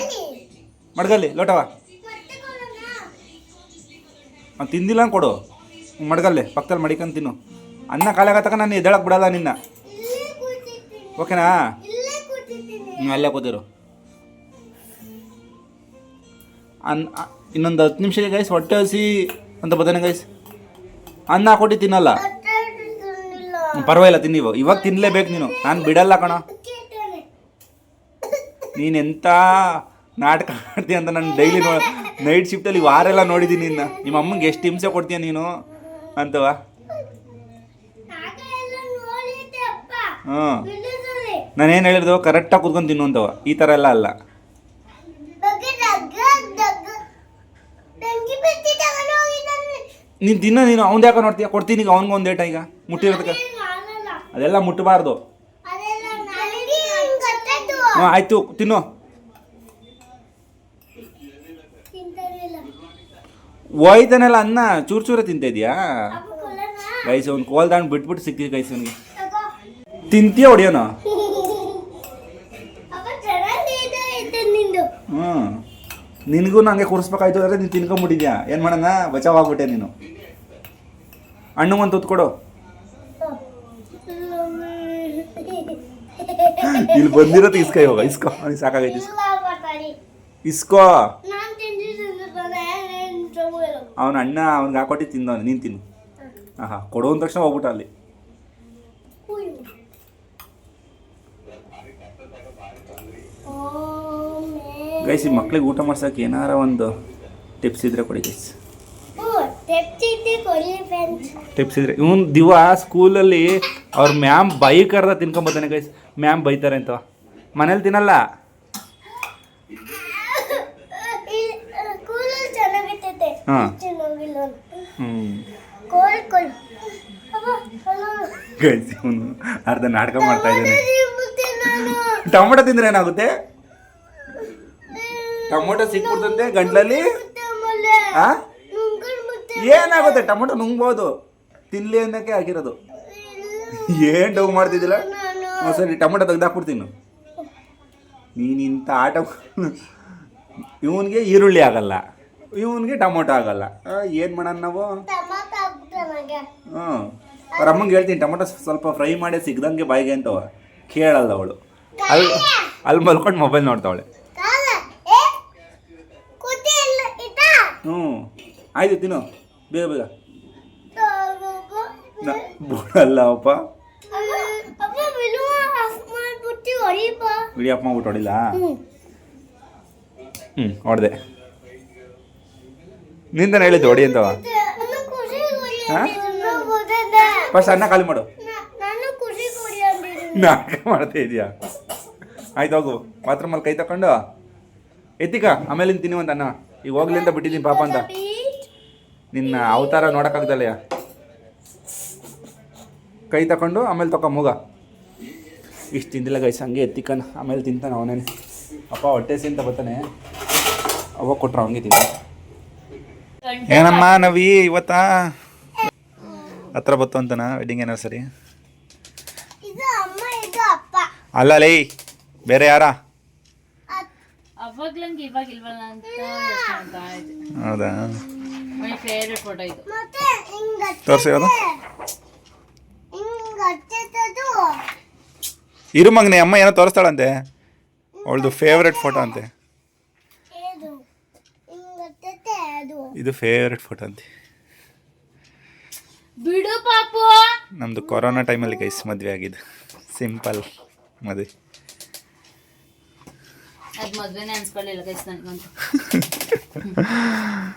ಮಡ್ಗಲ್ಲಿ ಲೋಟವ ತಿಂದಿಲ್ಲ ಕೊಡು. ಮಡ್ಗಲ್ಲೇ ಪಕ್ಕದಲ್ಲಿ ಮಡಿಕೊಂಡು ತಿನ್ನು. ಅನ್ನ ಕಾಲಾಗತ್ತಕ ನಾನು ಎದ್ದೇಳಕ್ಕೆ ಬಿಡಲ್ಲ ನಿನ್ನ, ಓಕೆನಾ? ಅಲ್ಲೇ ಕೂತಿರು. ಇನ್ನೊಂದು 10 ನಿಮಿಷಕ್ಕೆ ಗೈಸ್ ಹೊಟ್ಟೆ ಹಸಿ ಅಂತ ಬದಾನೆ ಗೈಸ್. ಅನ್ನ ಹಾಕೊಟ್ಟು ತಿನ್ನಲ್ಲ, ಪರವಾಗಿಲ್ಲ ತಿನ್ನಿ. ಇವಾಗ ತಿನ್ನಲೇಬೇಕು ನೀನು, ನಾನು ಬಿಡಲ್ಲ ಕಣ. ನೀನೆಂಥ ನಾಟಕ ಆಡ್ತೀಯ ಅಂತ ನಾನು ಡೈಲಿ ನೈಟ್ ಶಿಫ್ಟಲ್ಲಿ ವಾರೆಲ್ಲ ನೋಡಿದ್ದೀನಿ ನಿನ್ನ. ನಿಮ್ಮ ಅಮ್ಮಂಗೆ ಎಷ್ಟು ಹಿಂಸೆ ಕೊಡ್ತೀಯ ನೀನು ಅಂತವ. ಹ್ಞೂ ಬಿಡುತ್ತಲೆ ನಾನೇನು ಹೇಳಿದ್ದು ಕರೆಕ್ಟಾಗಿ ಕುತ್ಕೊಂಡು ತಿನ್ನು ಅಂತವ ಈ ಥರ ಎಲ್ಲ ಅಲ್ಲ. ಬಗ್ಗೆ ದಗ್ಗ ಬೆಂಕಿ ಬಿಟ್ಟಿ ತಗೊಂಡು ಹೋಗಿದ್ದಾನೆ ನೀನು ತಿನ್ನ ನೀನು ಅವ್ನು ಯಾಕೆ ನೋಡ್ತೀಯ ಕೊಡ್ತೀನಿ ಈಗ ಅವ್ನಿಗೆ ಒಂದು ಏಟ ಈಗ ಮುಟ್ಟಿರೋದಕ್ಕೆ ನಾನಲ್ಲ ಅದೆಲ್ಲ ಮುಟ್ಟಬಾರ್ದು. ಅದೆಲ್ಲ ನನಗೆ ಗೊತ್ತಾಯ್ತು ಹಾಂ ಆಯಿತು ತಿನ್ನು. ತಿಂತಾರಿಲ್ಲ ಹೋಯ್ತಾನೆಲ್ಲ ಅನ್ನ ಚೂರು ಚೂರೇ ತಿಂತಾ ಇದೆಯಾ ಅಪ್ಪ ಕೊಲ್ಲನ ಗೈಸ್ ಅವ್ನು ಕೋಲ್ದಾಂಡ್ ಬಿಟ್ಬಿಟ್ಟು ಸಿಕ್ಕಿದೆ ಗೈಸ್ ಅವನಿಗೆ. ತಗೋ ತಿಂತೀಯ ಹೊಡಿಯೋನು? ಅಪ್ಪ ಚೆನ್ನಾಗಿದೆ ನಿಂದು ಹ್ಞೂ ನಿನಗೂ ನಂಗೆ ಕೂರಿಸ್ಬೇಕಾಯ್ತು ಅಂದರೆ ನೀನು ತಿನ್ಕೊಂಬಿಟ್ಟಿದ್ಯಾ ಏನು ಮಾಡೋಣ ಬಚಾವಾಗ್ಬಿಟ್ಟೆ ನೀನು. ಹಣ್ಣು ತುತ್ತು ಕೊಡು. ಇಲ್ಲಿ ಬಂದಿರೋದು ಇಸ್ಕೊ ಇವಾಗ ಇಸ್ಕೊ ಅವ್ನಿಗೆ ಸಾಕಾಗೈತೆ ಇಸ್ಕೊ ಇಸ್ಕೋ. ನಾನು ತಿಂದಿದ್ದು ತಗೋಲ್ಲ ಅವನ ಅಣ್ಣ ಅವ್ನಿಗೆ ಹಾಕೊಟ್ಟು ತಿಂದವನು ನೀನು ತಿನ್ನು. ಹಾಂ ಕೊಡು ಅಂದ ತಕ್ಷಣ ಹೋಗ್ಬಿಟ್ಟ ಅಲ್ಲಿ. ಗೈಸ್ ಈ ಮಕ್ಳಿಗೆ ಊಟ ಮಾಡ್ಸೋಕೆ ಏನಾರ ಒಂದು ಟಿಪ್ಸ್ ಇದ್ರೆ ಕೊಡಿ ಗೈಸ್. ಟಿಪ್ಸ್ ಇದ್ರೆ ಇವನು ದಿವ ಸ್ಕೂಲಲ್ಲಿ ಅವ್ರ ಮ್ಯಾಮ್ ಬೈ ಕರ್ದ ತಿನ್ಕೊಂಬತ್ತಾನೆ ಗೈಸ್. ಮ್ಯಾಮ್ ಬೈತಾರೆ ಅಂತ ಮನೇಲಿ ತಿನ್ನಲ್ಲ. ಹಾಂ ಗೈಸ್ ಇವನು ಅರ್ಧ ನಾಟಕ ಮಾಡ್ತಾ ಇದ್ದಾನೆ. ಟೊಮೊಟೊ ತಿಂದ್ರೆ ಏನಾಗುತ್ತೆ? ಟೊಮೊಟೊ ಸಿಕ್ಬಿಡ್ತಂತೆ ಗಂಟ್ಲಲ್ಲಿ. ಆ ಏನಾಗುತ್ತೆ? ಟೊಮೊಟೊ ನುಂಗ್ಬೋದು, ತಿನ್ಲಿ ಅನ್ನೋಕ್ಕೆ ಆಗಿರೋದು. ಏನು ಡೌ ಮಾಡ್ತಿದ್ದಿಲ್ಲ. ಸರಿ ಟೊಮೊಟೊ ತೆಗ್ದಾಕ್ಬಿಡ್ತೀನಿ. ನೀನು ಇಂಥ ಆಟ ಇವನಿಗೆ ಈರುಳ್ಳಿ ಆಗಲ್ಲ, ಇವನಿಗೆ ಟೊಮೊಟೊ ಆಗಲ್ಲ. ಏನು ಮಾಡೋಣ ನಾವು? ಹ್ಞೂ ಅವ್ರ ಅಮ್ಮಂಗೆ ಹೇಳ್ತೀನಿ ಟೊಮೊಟೊ ಸ್ವಲ್ಪ ಫ್ರೈ ಮಾಡಿ ಸಿಗ್ದಂಗೆ ಬಾಯಿಗೆ ಅಂತವ. ಕೇಳಲ್ಲ ಅವಳು. ಅಲ್ಲಿ ಮಲ್ಕೊಂಡು ಮೊಬೈಲ್ ನೋಡ್ತಾವಳೆ. ಹ್ಞೂ ಆಯ್ತು ತಿನ್ನು ಬೇಗ ಬೇಗ. ಬಿಡಲ್ಲ ಅಪ್ಪ. ವಿಡಿಯೋ ಅಪ್ಪ ಮಾಡ್ಬಿಟ್ಟು ಹೊಡಿಲ್ಲ. ಹೊಡೆದೆ. ನಿಂತಾನೆ ಹೇಳಿದ್ದು ಹೊಡಿ ಅಂತವ. ಫಸ್ಟ್ ಅನ್ನ ಖಾಲಿ ಮಾಡು. ನಾಟಕ ಮಾಡ್ತಾ ಇದೀಯಾ? ಆಯ್ತು ಹೋಗು ಬಾತ್ರೂಮಲ್ಲಿ ಕೈ ತಕೊಂಡು ಎತ್ತಿಕ ಆಮೇಲೆ ತಿನ್ನಿ ಒಂದು ಅನ್ನ. ಈಗ ಹೋಗ್ಲಿ ಅಂತ ಬಿಟ್ಟಿದ್ದೀನಿ ಪಾಪ ಅಂತ. ನಿನ್ನ ಅವತಾರ ನೋಡೋಕ್ಕಾಗ್ದಲ್ಲ. ಕೈ ತಗೊಂಡು ಆಮೇಲೆ ತಗೊ ಮೂಗ. ಇಷ್ಟು ತಿಂದಿಲ್ಲ ಗೈಸ್, ಹಂಗೆ ಎತ್ತಿಕನ ಆಮೇಲೆ ತಿಂತಾನೆ ಅವನೇನೆ. ಅಪ್ಪ ಹೊಟ್ಟೆಸಿ ಅಂತ ಬರ್ತಾನೆ, ಅವಾಗ ಕೊಟ್ರು ಅವನಿಗೆ ತಿಂತಾನೆ. ಏನಮ್ಮ ನವಿ ಇವತ್ತ ಹತ್ರ ಬತ್ತು ಅಂತನ ವೆಡ್ಡಿಂಗ್ ಆ್ಯನಿವರ್ಸರಿ? ಅಲ್ಲ ಲೈ ಬೇರೆ ಯಾರ? ಅವಾಗ್ಲಂಗೆ ಇವಾಗ ಇಲ್ವಲ್ಲ ಅಂತ ಯೋಚ್ನೆ ಮಾಡ್ತಾ ಇದ್ದೆ. ಹೌದಾ? ಮೈ ಫೇವ್ರೆಟ್ ಫೋಟೋ ಇದು. ತೋರಿಸಿ ಅದು. ಇರು ಮಗನೇ, ಅಮ್ಮ ಏನೋ ತೋರಿಸ್ತಾಳಂತೆ, ಅವಳದು ಫೇವ್ರೆಟ್ ಫೋಟೋ ಅಂತೆ. ಇದು ಫೇವ್ರೆಟ್ ಫೋಟೋ ಅಂತೆ. ಬಿಡು ಪಾಪು. ನಮ್ಮದು ಕೊರೋನಾ ಟೈಮಲ್ಲಿ ಗೈಸ್ ಮದುವೆ ಆಗಿದ್ದು, ಸಿಂಪಲ್ ಮದುವೆ. ಅದು ಮದುವೆನೇ ಅನ್ಸ್ಕೊಳ್ಳಿಲ್ಲ ಗೈಸ್ ನನಗಂತೂ.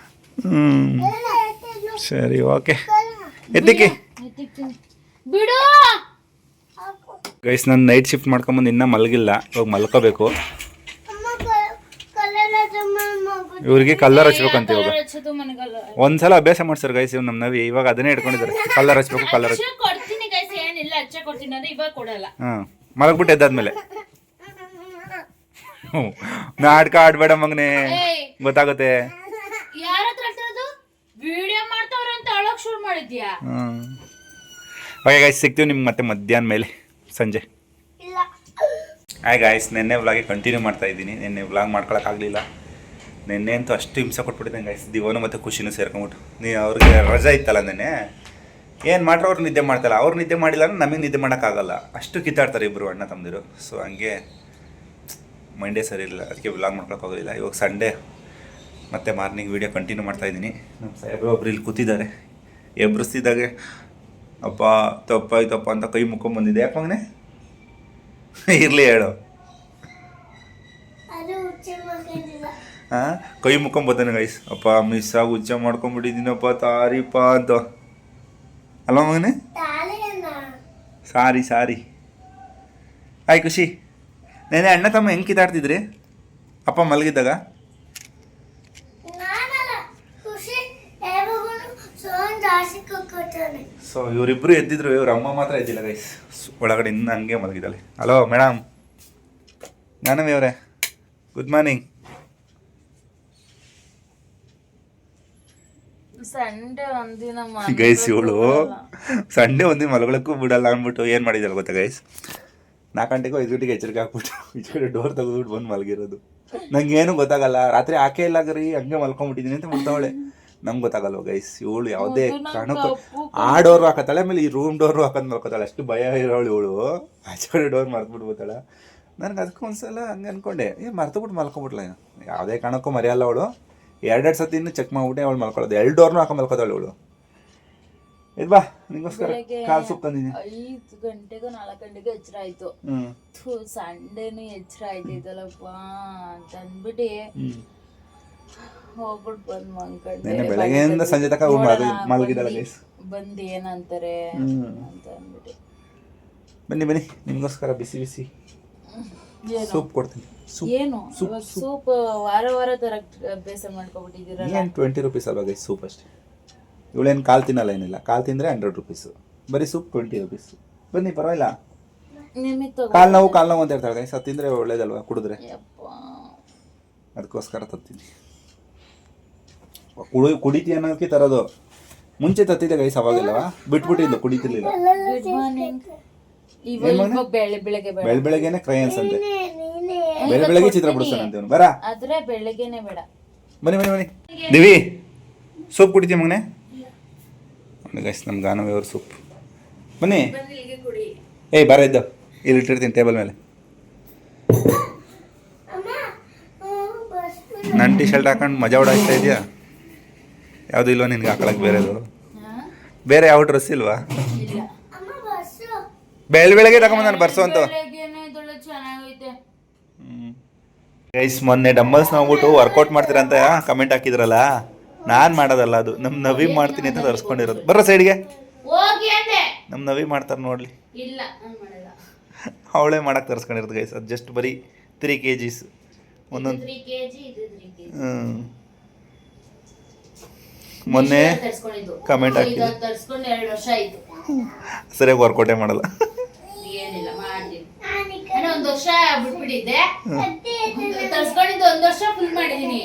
ಸರಿ ಓಕೆ ಎತ್ತಿಕ್ಕಿ ಬಿಡು ಗೈಸ್. ನಾನು ನೈಟ್ ಶಿಫ್ಟ್ ಮಾಡ್ಕೊಂಬಂದು ಇನ್ನೂ ಮಲಗಿಲ್ಲ, ಇವಾಗ ಮಲ್ಕೋಬೇಕು. ಇವ್ರಿಗೆ ಕಲ್ಲರ್ ಹಚ್ಬೇಕಂತ ಇವಾಗ. ಒಂದ್ಸಲ ಅಭ್ಯಾಸ ಮಾಡ್ಸರ್ ಗೈಸ್ ಇವ್ ನಮ್ಮ ನವಿ, ಇವಾಗ ಅದನ್ನೇ ಇಟ್ಕೊಂಡಿದ್ದಾರೆ. ಕಲ್ಲರ್ ಹಚ್ಬೇಕು ಕಲ್ಲರ್ ಕೊಡ್ತೀನಿ ಗೈಸ್, ಏನಿಲ್ಲ ಹಚ್ಚ ಕೊಡ್ತೀನಿ ಅಂದ್ರೆ ಇವಾಗ ಕೊಡಲ್ಲ. ಹಾಂ ಮಲಗ್ಬಿಟ್ಟು ಎದ್ದಾದ್ಮೇಲೆ. ನಾಟಕ ಆಡ್ಬೇಡ ಮಗನೇ, ಗೊತ್ತಾಗುತ್ತೆ. ಯಾರ ಹತ್ರ ಹೇಳ್ತಿರೋದು? ವಿಡಿಯೋ ಮಾಡ್ತಾವ್ರೆ ಅಂತ ಅಳಕ್ ಶುರು ಮಾಡಿದ್ಯಾ? ಓಕೆ ಗೈಸ್, ಸಿಗ್ತೀವಿ ನಿಮ್ಗೆ ಮತ್ತೆ ಮಧ್ಯಾಹ್ನ ಮೇಲೆ ಸಂಜೆ. ಹಾಯ್ ಗಾಯ್ಸ್, ನೆನ್ನೆ ವ್ಲಾಗೆ ಕಂಟಿನ್ಯೂ ಮಾಡ್ತಾ ಇದ್ದೀನಿ. ನೆನ್ನೆ ವ್ಲಾಗ್ ಮಾಡ್ಕೊಳಕ್ಕಾಗಲಿಲ್ಲ. ನೆನ್ನೆ ಅಂತೂ ಅಷ್ಟು ಹಿಂಸೆ ಕೊಟ್ಬಿಟ್ಟಿದ್ದೆ ಗೈಸ್. ದಿವನು ಮತ್ತು ಖುಷಿನೂ ಸೇರ್ಕೊಂಬಿಟ್ಟು. ಅವ್ರಿಗೆ ರಜಾ ಇತ್ತಲ್ಲ ನೆನ್ನೆ, ಏನು ಮಾಡ್ರೆ ಅವ್ರು ನಿದ್ದೆ ಮಾಡ್ತಾಯಿಲ್ಲ. ಅವ್ರು ನಿದ್ದೆ ಮಾಡಿಲ್ಲ ಅಂದ್ರೆ ನಮಗೆ ನಿದ್ದೆ ಮಾಡೋಕ್ಕಾಗಲ್ಲ, ಅಷ್ಟು ಕಿತ್ತಾಡ್ತಾರೆ ಇಬ್ಬರು ಅಣ್ಣ ತಮ್ಮದಿರು. ಸೊ ಹಂಗೆ ಮೈಂಡೇ ಸರಿ ಇಲ್ಲ, ಅದಕ್ಕೆ ವ್ಲಾಗ್ ಮಾಡ್ಕೊಳಕ್ಕಾಗೋದಿಲ್ಲ. ಇವಾಗ ಸಂಡೇ ಮತ್ತೆ ಮಾರ್ನಿಂಗ್ ವೀಡಿಯೋ ಕಂಟಿನ್ಯೂ ಮಾಡ್ತಾಯಿದ್ದೀನಿ. ನಮ್ಮ ಸಾಹೇಬ್ರು ಒಬ್ರು ಇಲ್ಲಿ ಕೂತಿದ್ದಾರೆ. ಎಬ್ರಿಸ್ತಿದ್ದಾಗೆ ಅಪ್ಪ ತಪ್ಪಾಯ್ತಪ್ಪ ಅಂತ ಕೈ ಮುಕ್ಕೊಂಬಂದಿದೆ. ಯಾಕೆ ಮಗನೇ? ಇರಲಿ ಹೇಳು. ಹಾಂ ಕೈ ಮುಕ್ಕೊಂಬತ್ತಾನೆ ಗೈಸ್. ಅಪ್ಪ ಮಿಸ್ ಆಗಿ ಉಚ್ಚ ಮಾಡ್ಕೊಂಬಿಟ್ಟಿದ್ದೀನಪ್ಪ ತಾರಿಪ್ಪ ಅಂತ. ಅಲ್ಲ ಮಗನೇ? ಸಾರಿ ಹಾಯ್ ಖುಷಿ. ನೆನೆ ಅಣ್ಣ ತಮ್ಮ ಹೆಂಗೆ ಕಿತ್ತಾಡ್ತಿದ್ರಿ ಅಪ್ಪ ಮಲಗಿದ್ದಾಗ? ನಾನಲ್ಲ ಖುಷಿ ಯಾವಾಗಲೂ ಸೋನ್ ಜಾಸ್ತಿ ಕೊಕ್ಕೋತಾನೆ. ಸೊ ಇವರಿಬ್ರು ಎದ್ದಿದ್ರು, ಇವ್ರ ಅಮ್ಮ ಮಾತ್ರ ಎದ್ದಿಲ್ಲ ಗೈಸ್. ಒಳಗಡೆ ಇನ್ನು ಹಂಗೆ ಮಲಗಿದ್ದಾಳೆ. ಹಲೋ ಮೇಡಮ್, ಜ್ಞಾನವಿ ಅವರೇ, ಗುಡ್ ಮಾರ್ನಿಂಗ್. ಸಂಡೇ ಒಂದಿನ ಗೈಸ್ ಇವಳು ಸಂಡೇ ಒಂದಿನ ಮಲಗಳಕ್ಕೂ ಬಿಡಲ್ಲ ಅಂದ್ಬಿಟ್ಟು ಏನು ಮಾಡಿದಾರೆ ಗೊತ್ತಾ ಗೈಸ್, 4 ಗಂಟೆಗೂ 5 ಗಂಟೆಗೆ ಎಚ್ಚರಿಕೆ ಹಾಕ್ಬಿಟ್ಟು ಈಚೆ ಕಡೆ ಡೋರ್ ತೆಗೆದ್ಬಿಟ್ಟು ಬಂದು ಮಲಗಿರೋದು. ನಂಗೆ ಏನು ಗೊತ್ತಾಗಲ್ಲ, ರಾತ್ರಿ ಆಕೆ ಇಲ್ಲ ಗರಿ ಹಂಗೆ ಮಲ್ಕೊಂಡ್ಬಿಟ್ಟಿದ್ದೀನಿ ಅಂತ ಬಿಡ್ತಾವಳೆ. ನಮ್ಗೆ ಗೊತ್ತಾಗಲ್ವ ಗೈಸ್. ಇವಳು ಯಾವುದೇ ಕಾರಣಕ್ಕೂ ಆ ಡೋರು ಹಾಕತ್ತಾಳೆ, ಆಮೇಲೆ ಈ ರೂಮ್ ಡೋರು ಹಾಕೋದು ಮಲ್ಕೋತಾಳೆ. ಅಷ್ಟು ಭಯ ಇರೋಳು ಇವಳು. ಆಚೆ ಕಡೆ ಡೋರ್ ಮರ್ತ್ಬಿಟ್ಟು ಹೋಗ್ತಾಳೆ. ನನಗೆ ಅದಕ್ಕೆ ಒಂದ್ಸಲ ಹಂಗೆ ಅಂದ್ಕೊಂಡೆ, ಮರ್ತುಬಿಟ್ಟು ಮಲ್ಕೊಂಬಿಟ್ಲ. ಯಾವುದೇ ಕಾರಣಕ್ಕೂ ಮರೆಯಲ್ಲ ಅವಳು. 2 ಸತಿ ಇನ್ನೂ ಚೆಕ್ ಮಾಡ್ಬಿಟ್ಟೆ ಅವಳು ಮಲ್ಕೊಳ್ಳೋದು. 2 ಡೋರ್ನೂ ಹಾಕೊಂಡು ಮಲ್ಕೋತಾಳೆ ಇವಳು. ಇದು ಬಾ, ನಿಂಗೋಸ್ಕರ ಕಾಲು ಸೂಪ್ ತಂದಿದ್ದೀನಿ. 5 ಗಂಟೆಗೂ 4 ಗಂಟೆಗೂ ಎಚ್ಚರ ಆಯ್ತು. ಸಂಡೇನು ಎಚ್ಚರ ಆಯ್ತೈತಲ್ಲಪ್ಪ ಅಂತ ಅಂದ್ಬಿಟ್ಟು ಹೋಗ್ಬಿಟ್ಟು ಬಂದು ಮಲ್ಕೊಂಡೆ. ಬೆಳಗ್ಗೆಯಿಂದ ಸಂಜೆ ತನಕ ಮಲಗಿದ್ದಾಳೆ ಗೈಸ್. ಬಂದು ಏನಂತಾರೆ ಅಂತ ಅಂದ್ಬಿಟ್ಟು. ಬನ್ನಿ ಬನ್ನಿ, ನಿಮಗೋಸ್ಕರ ಬಿಸಿ ಬಿಸಿ ಸೂಪ್ ಕೊಡ್ತೀನಿ. ಏನು ಸೂಪ್ ವಾರ ವಾರ ತರ ಅಭ್ಯಾಸ ಮಾಡ್ಕೊಬಿಟ್ಟಿದ್ದೀರಲ್ಲ. ಏನು 20 ರೂಪೀಸ್ ಅಲ್ವಾ ಗೈಸ್ ಸೂಪ್ ಅಷ್ಟೇ. ಇವಳೇನು ಕಾಲು ತಿನ್ನಲ್ಲ, ಏನಿಲ್ಲ. ಕಾಲು ತಿಂದರೆ 100 ರೂಪೀಸು. ಬರೀ ಸೂಪ್ 20 ರೂಪೀಸು. ಬನ್ನಿ ಪರವಾಗಿಲ್ಲ. ಕಾಲು ನೋವು ಅಂತ ಹೇಳ್ತಾರೆ ಗೈಸ್. ಅದು ತಿಂದರೆ ಒಳ್ಳೇದಲ್ವಾ ಕುಡಿದ್ರೆ, ಅದಕ್ಕೋಸ್ಕರ ತತ್ತೀನಿ. ಕುಡಿತಿ ಅನ್ನೋದಕ್ಕೆ ತರೋದು. ಮುಂಚೆ ತತ್ತಿದ್ದೆ ಗೈಸ್, ಅವಾಗೆಲ್ಲವಾ ಬಿಟ್ಬಿಟ್ಟಿದ್ದು, ಕುಡಿತಿರ್ಲಿಲ್ಲ. ಬೆಳಗ್ಗೆನೆ ಕ್ರಯನ್ಸ್ ಅಂತೆ, ಬೆಳಗ್ಗೆ ಚಿತ್ರ ಬಿಡಿಸ್ತಾನಂತೆ ಬರ. ಆದ್ರೆ ಬೆಳಗ್ಗೆನೆ ಬೇಡ. ಬನ್ನಿ ಬನ್ನಿ ಬನ್ನಿ. ದಿವಿ ಸೂಪ್ ಕುಡಿತೀಯ ಮಗನೆ? ಗೈಸ್ ನಮ್ಮ ಗಾನವಿ ಅವ್ರ ಸೂಪ್. ಬನ್ನಿ. ಏಯ್ ಬರ ಇದ್ದು, ಇಲ್ಲಿ ಇಟ್ಟಿರ್ತೀನಿ ಟೇಬಲ್ ಮೇಲೆ. ನನ್ನ ಟಿ ಶರ್ಟ್ ಹಾಕೊಂಡು ಮಜಾ ಓಡಾಡ್ತಾ ಇದೆಯಾ? ಯಾವುದು ಇಲ್ವಾ ನಿನ್ಗೆ ಹಾಕೊಳಕ್ಕೆ ಬೇರೆದು? ಬೇರೆ ಯಾವ ಡ್ರೆಸ್ ಇಲ್ವಾ? ಬೆಳಗ್ಗೆ ತಗೊಂಬ ನಾನು ಬರ್ಸೋ ಅಂತ. ಗೈಸ್ ಮೊನ್ನೆ ಡಂಬಲ್ಸ್ ನೋಡ್ಬಿಟ್ಟು ವರ್ಕೌಟ್ ಮಾಡ್ತೀರಂತ ಕಮೆಂಟ್ ಹಾಕಿದ್ರಲ್ಲ, ನಾನು ಮಾಡೋದಲ್ಲ ಅದು. ನಮ್ಮ ನವಿ ಮಾಡ್ತೀನಿ ಅಂತ ತರಿಸ್ಕೊಂಡಿರೋದು. ಬರ್ರ ಸೈಡ್ಗೆ. ನಮ್ಮ ನವಿ ಮಾಡ್ತಾರೆ ನೋಡ್ಲಿ. ಅವಳೇ ಮಾಡಕ್ಕೆ ತರಿಸ್ಕೊಂಡಿರೋದು ಗೈಸ್. ಅದು ಜಸ್ಟ್ ಬರೀ 3 kgs ಒಂದೊಂದು. ಮೊನ್ನೆ ಕಮೆಂಟ್ ಹಾಕಿದ್ರು, ಸರಿಯಾಗಿ ವರ್ಕೌಟೇ ಮಾಡಲ್ಲ. ಒಂದು ವರ್ಷ ಬಿಟ್ಬಿಟ್ಟಿದ್ದೆ, ತರ್ಸ್ಕೊಂಡಿದ್ದು 1 ವರ್ಷ ಫುಲ್ ಮಾಡಿದೀನಿ.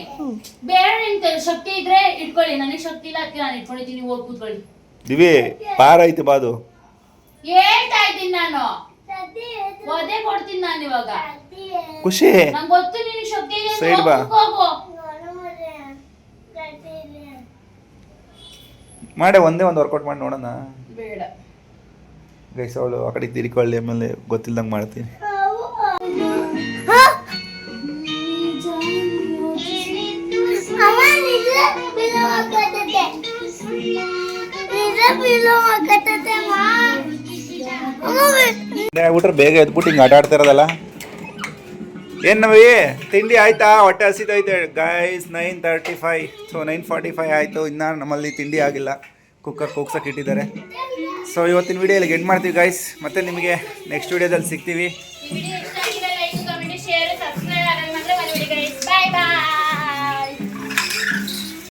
ಬೇರೆ ನಿಮ್ಗೆ ಶಕ್ತಿ ಇದ್ರೆ ಇಟ್ಕೊಳ್ಳಿ, ನನಗೆ ಶಕ್ತಿ ಇಲ್ಲ ಅದಕ್ಕೆ ನಾನು ಇಟ್ಕೊಂಡಿದ್ದೀನಿ. ಹೋಗಿ ಕೂತ್ಕೊಳ್ಳಿ. ದಿವಿ ಪಾರ ಐತೆ ಬಾದು ಹೇಳ್ತಾ ಇದ್ದೀನಿ ನಾನು, ಒದೆ ಕೊಡ್ತೀನಿ ನಾನು ಇವಾಗ. ಖುಷಿ ನಂಗೆ ಗೊತ್ತು ನಿನಗೆ ಶಕ್ತಿ ಇದೆ. ಸೈಡ್ ಬಾ, ಮಾಡೇ ಒಂದೇ ಒಂದು ವರ್ಕೌಟ್ ಮಾಡಿ ನೋಡೋಣ. ಬೇಡ ಗೈಸ್, ಅವಳು ಆ ಕಡೆ ತಿರ್ಕೊಳ್ಳಿ, ಆಮೇಲೆ ಗೊತ್ತಿಲ್ದಂಗೆ ಮಾಡ್ತೀನಿ. ಊಟ ಬೇಗ ಎದ್ಬಿಟ್ಟು ಹಿಂಗೆ ಆಟ ಆಡ್ತಾ ಇರೋದಲ್ಲ. ಏನು ನವಿ ತಿಂಡಿ ಆಯ್ತಾ? ಹೊಟ್ಟೆ ಹಸಿದೈತೆ ಗೈಸ್. 9:35. ಸೊ 9:45 ಆಯಿತು, ಇನ್ನೂ ನಮ್ಮಲ್ಲಿ ತಿಂಡಿ ಆಗಿಲ್ಲ. ಕುಕ್ಕರ್ ಕೂಗ್ಸಕ್ಕೆ ಇಟ್ಟಿದ್ದಾರೆ. ಸೊ ಇವತ್ತಿನ ವಿಡಿಯೋ ಇಲ್ಲಿಗೆ ಎಂಡ್ ಮಾಡ್ತೀವಿ ಗೈಸ್. ಮತ್ತೆ ನಿಮಗೆ ನೆಕ್ಸ್ಟ್ ವಿಡಿಯೋದಲ್ಲಿ ಸಿಗ್ತೀವಿ.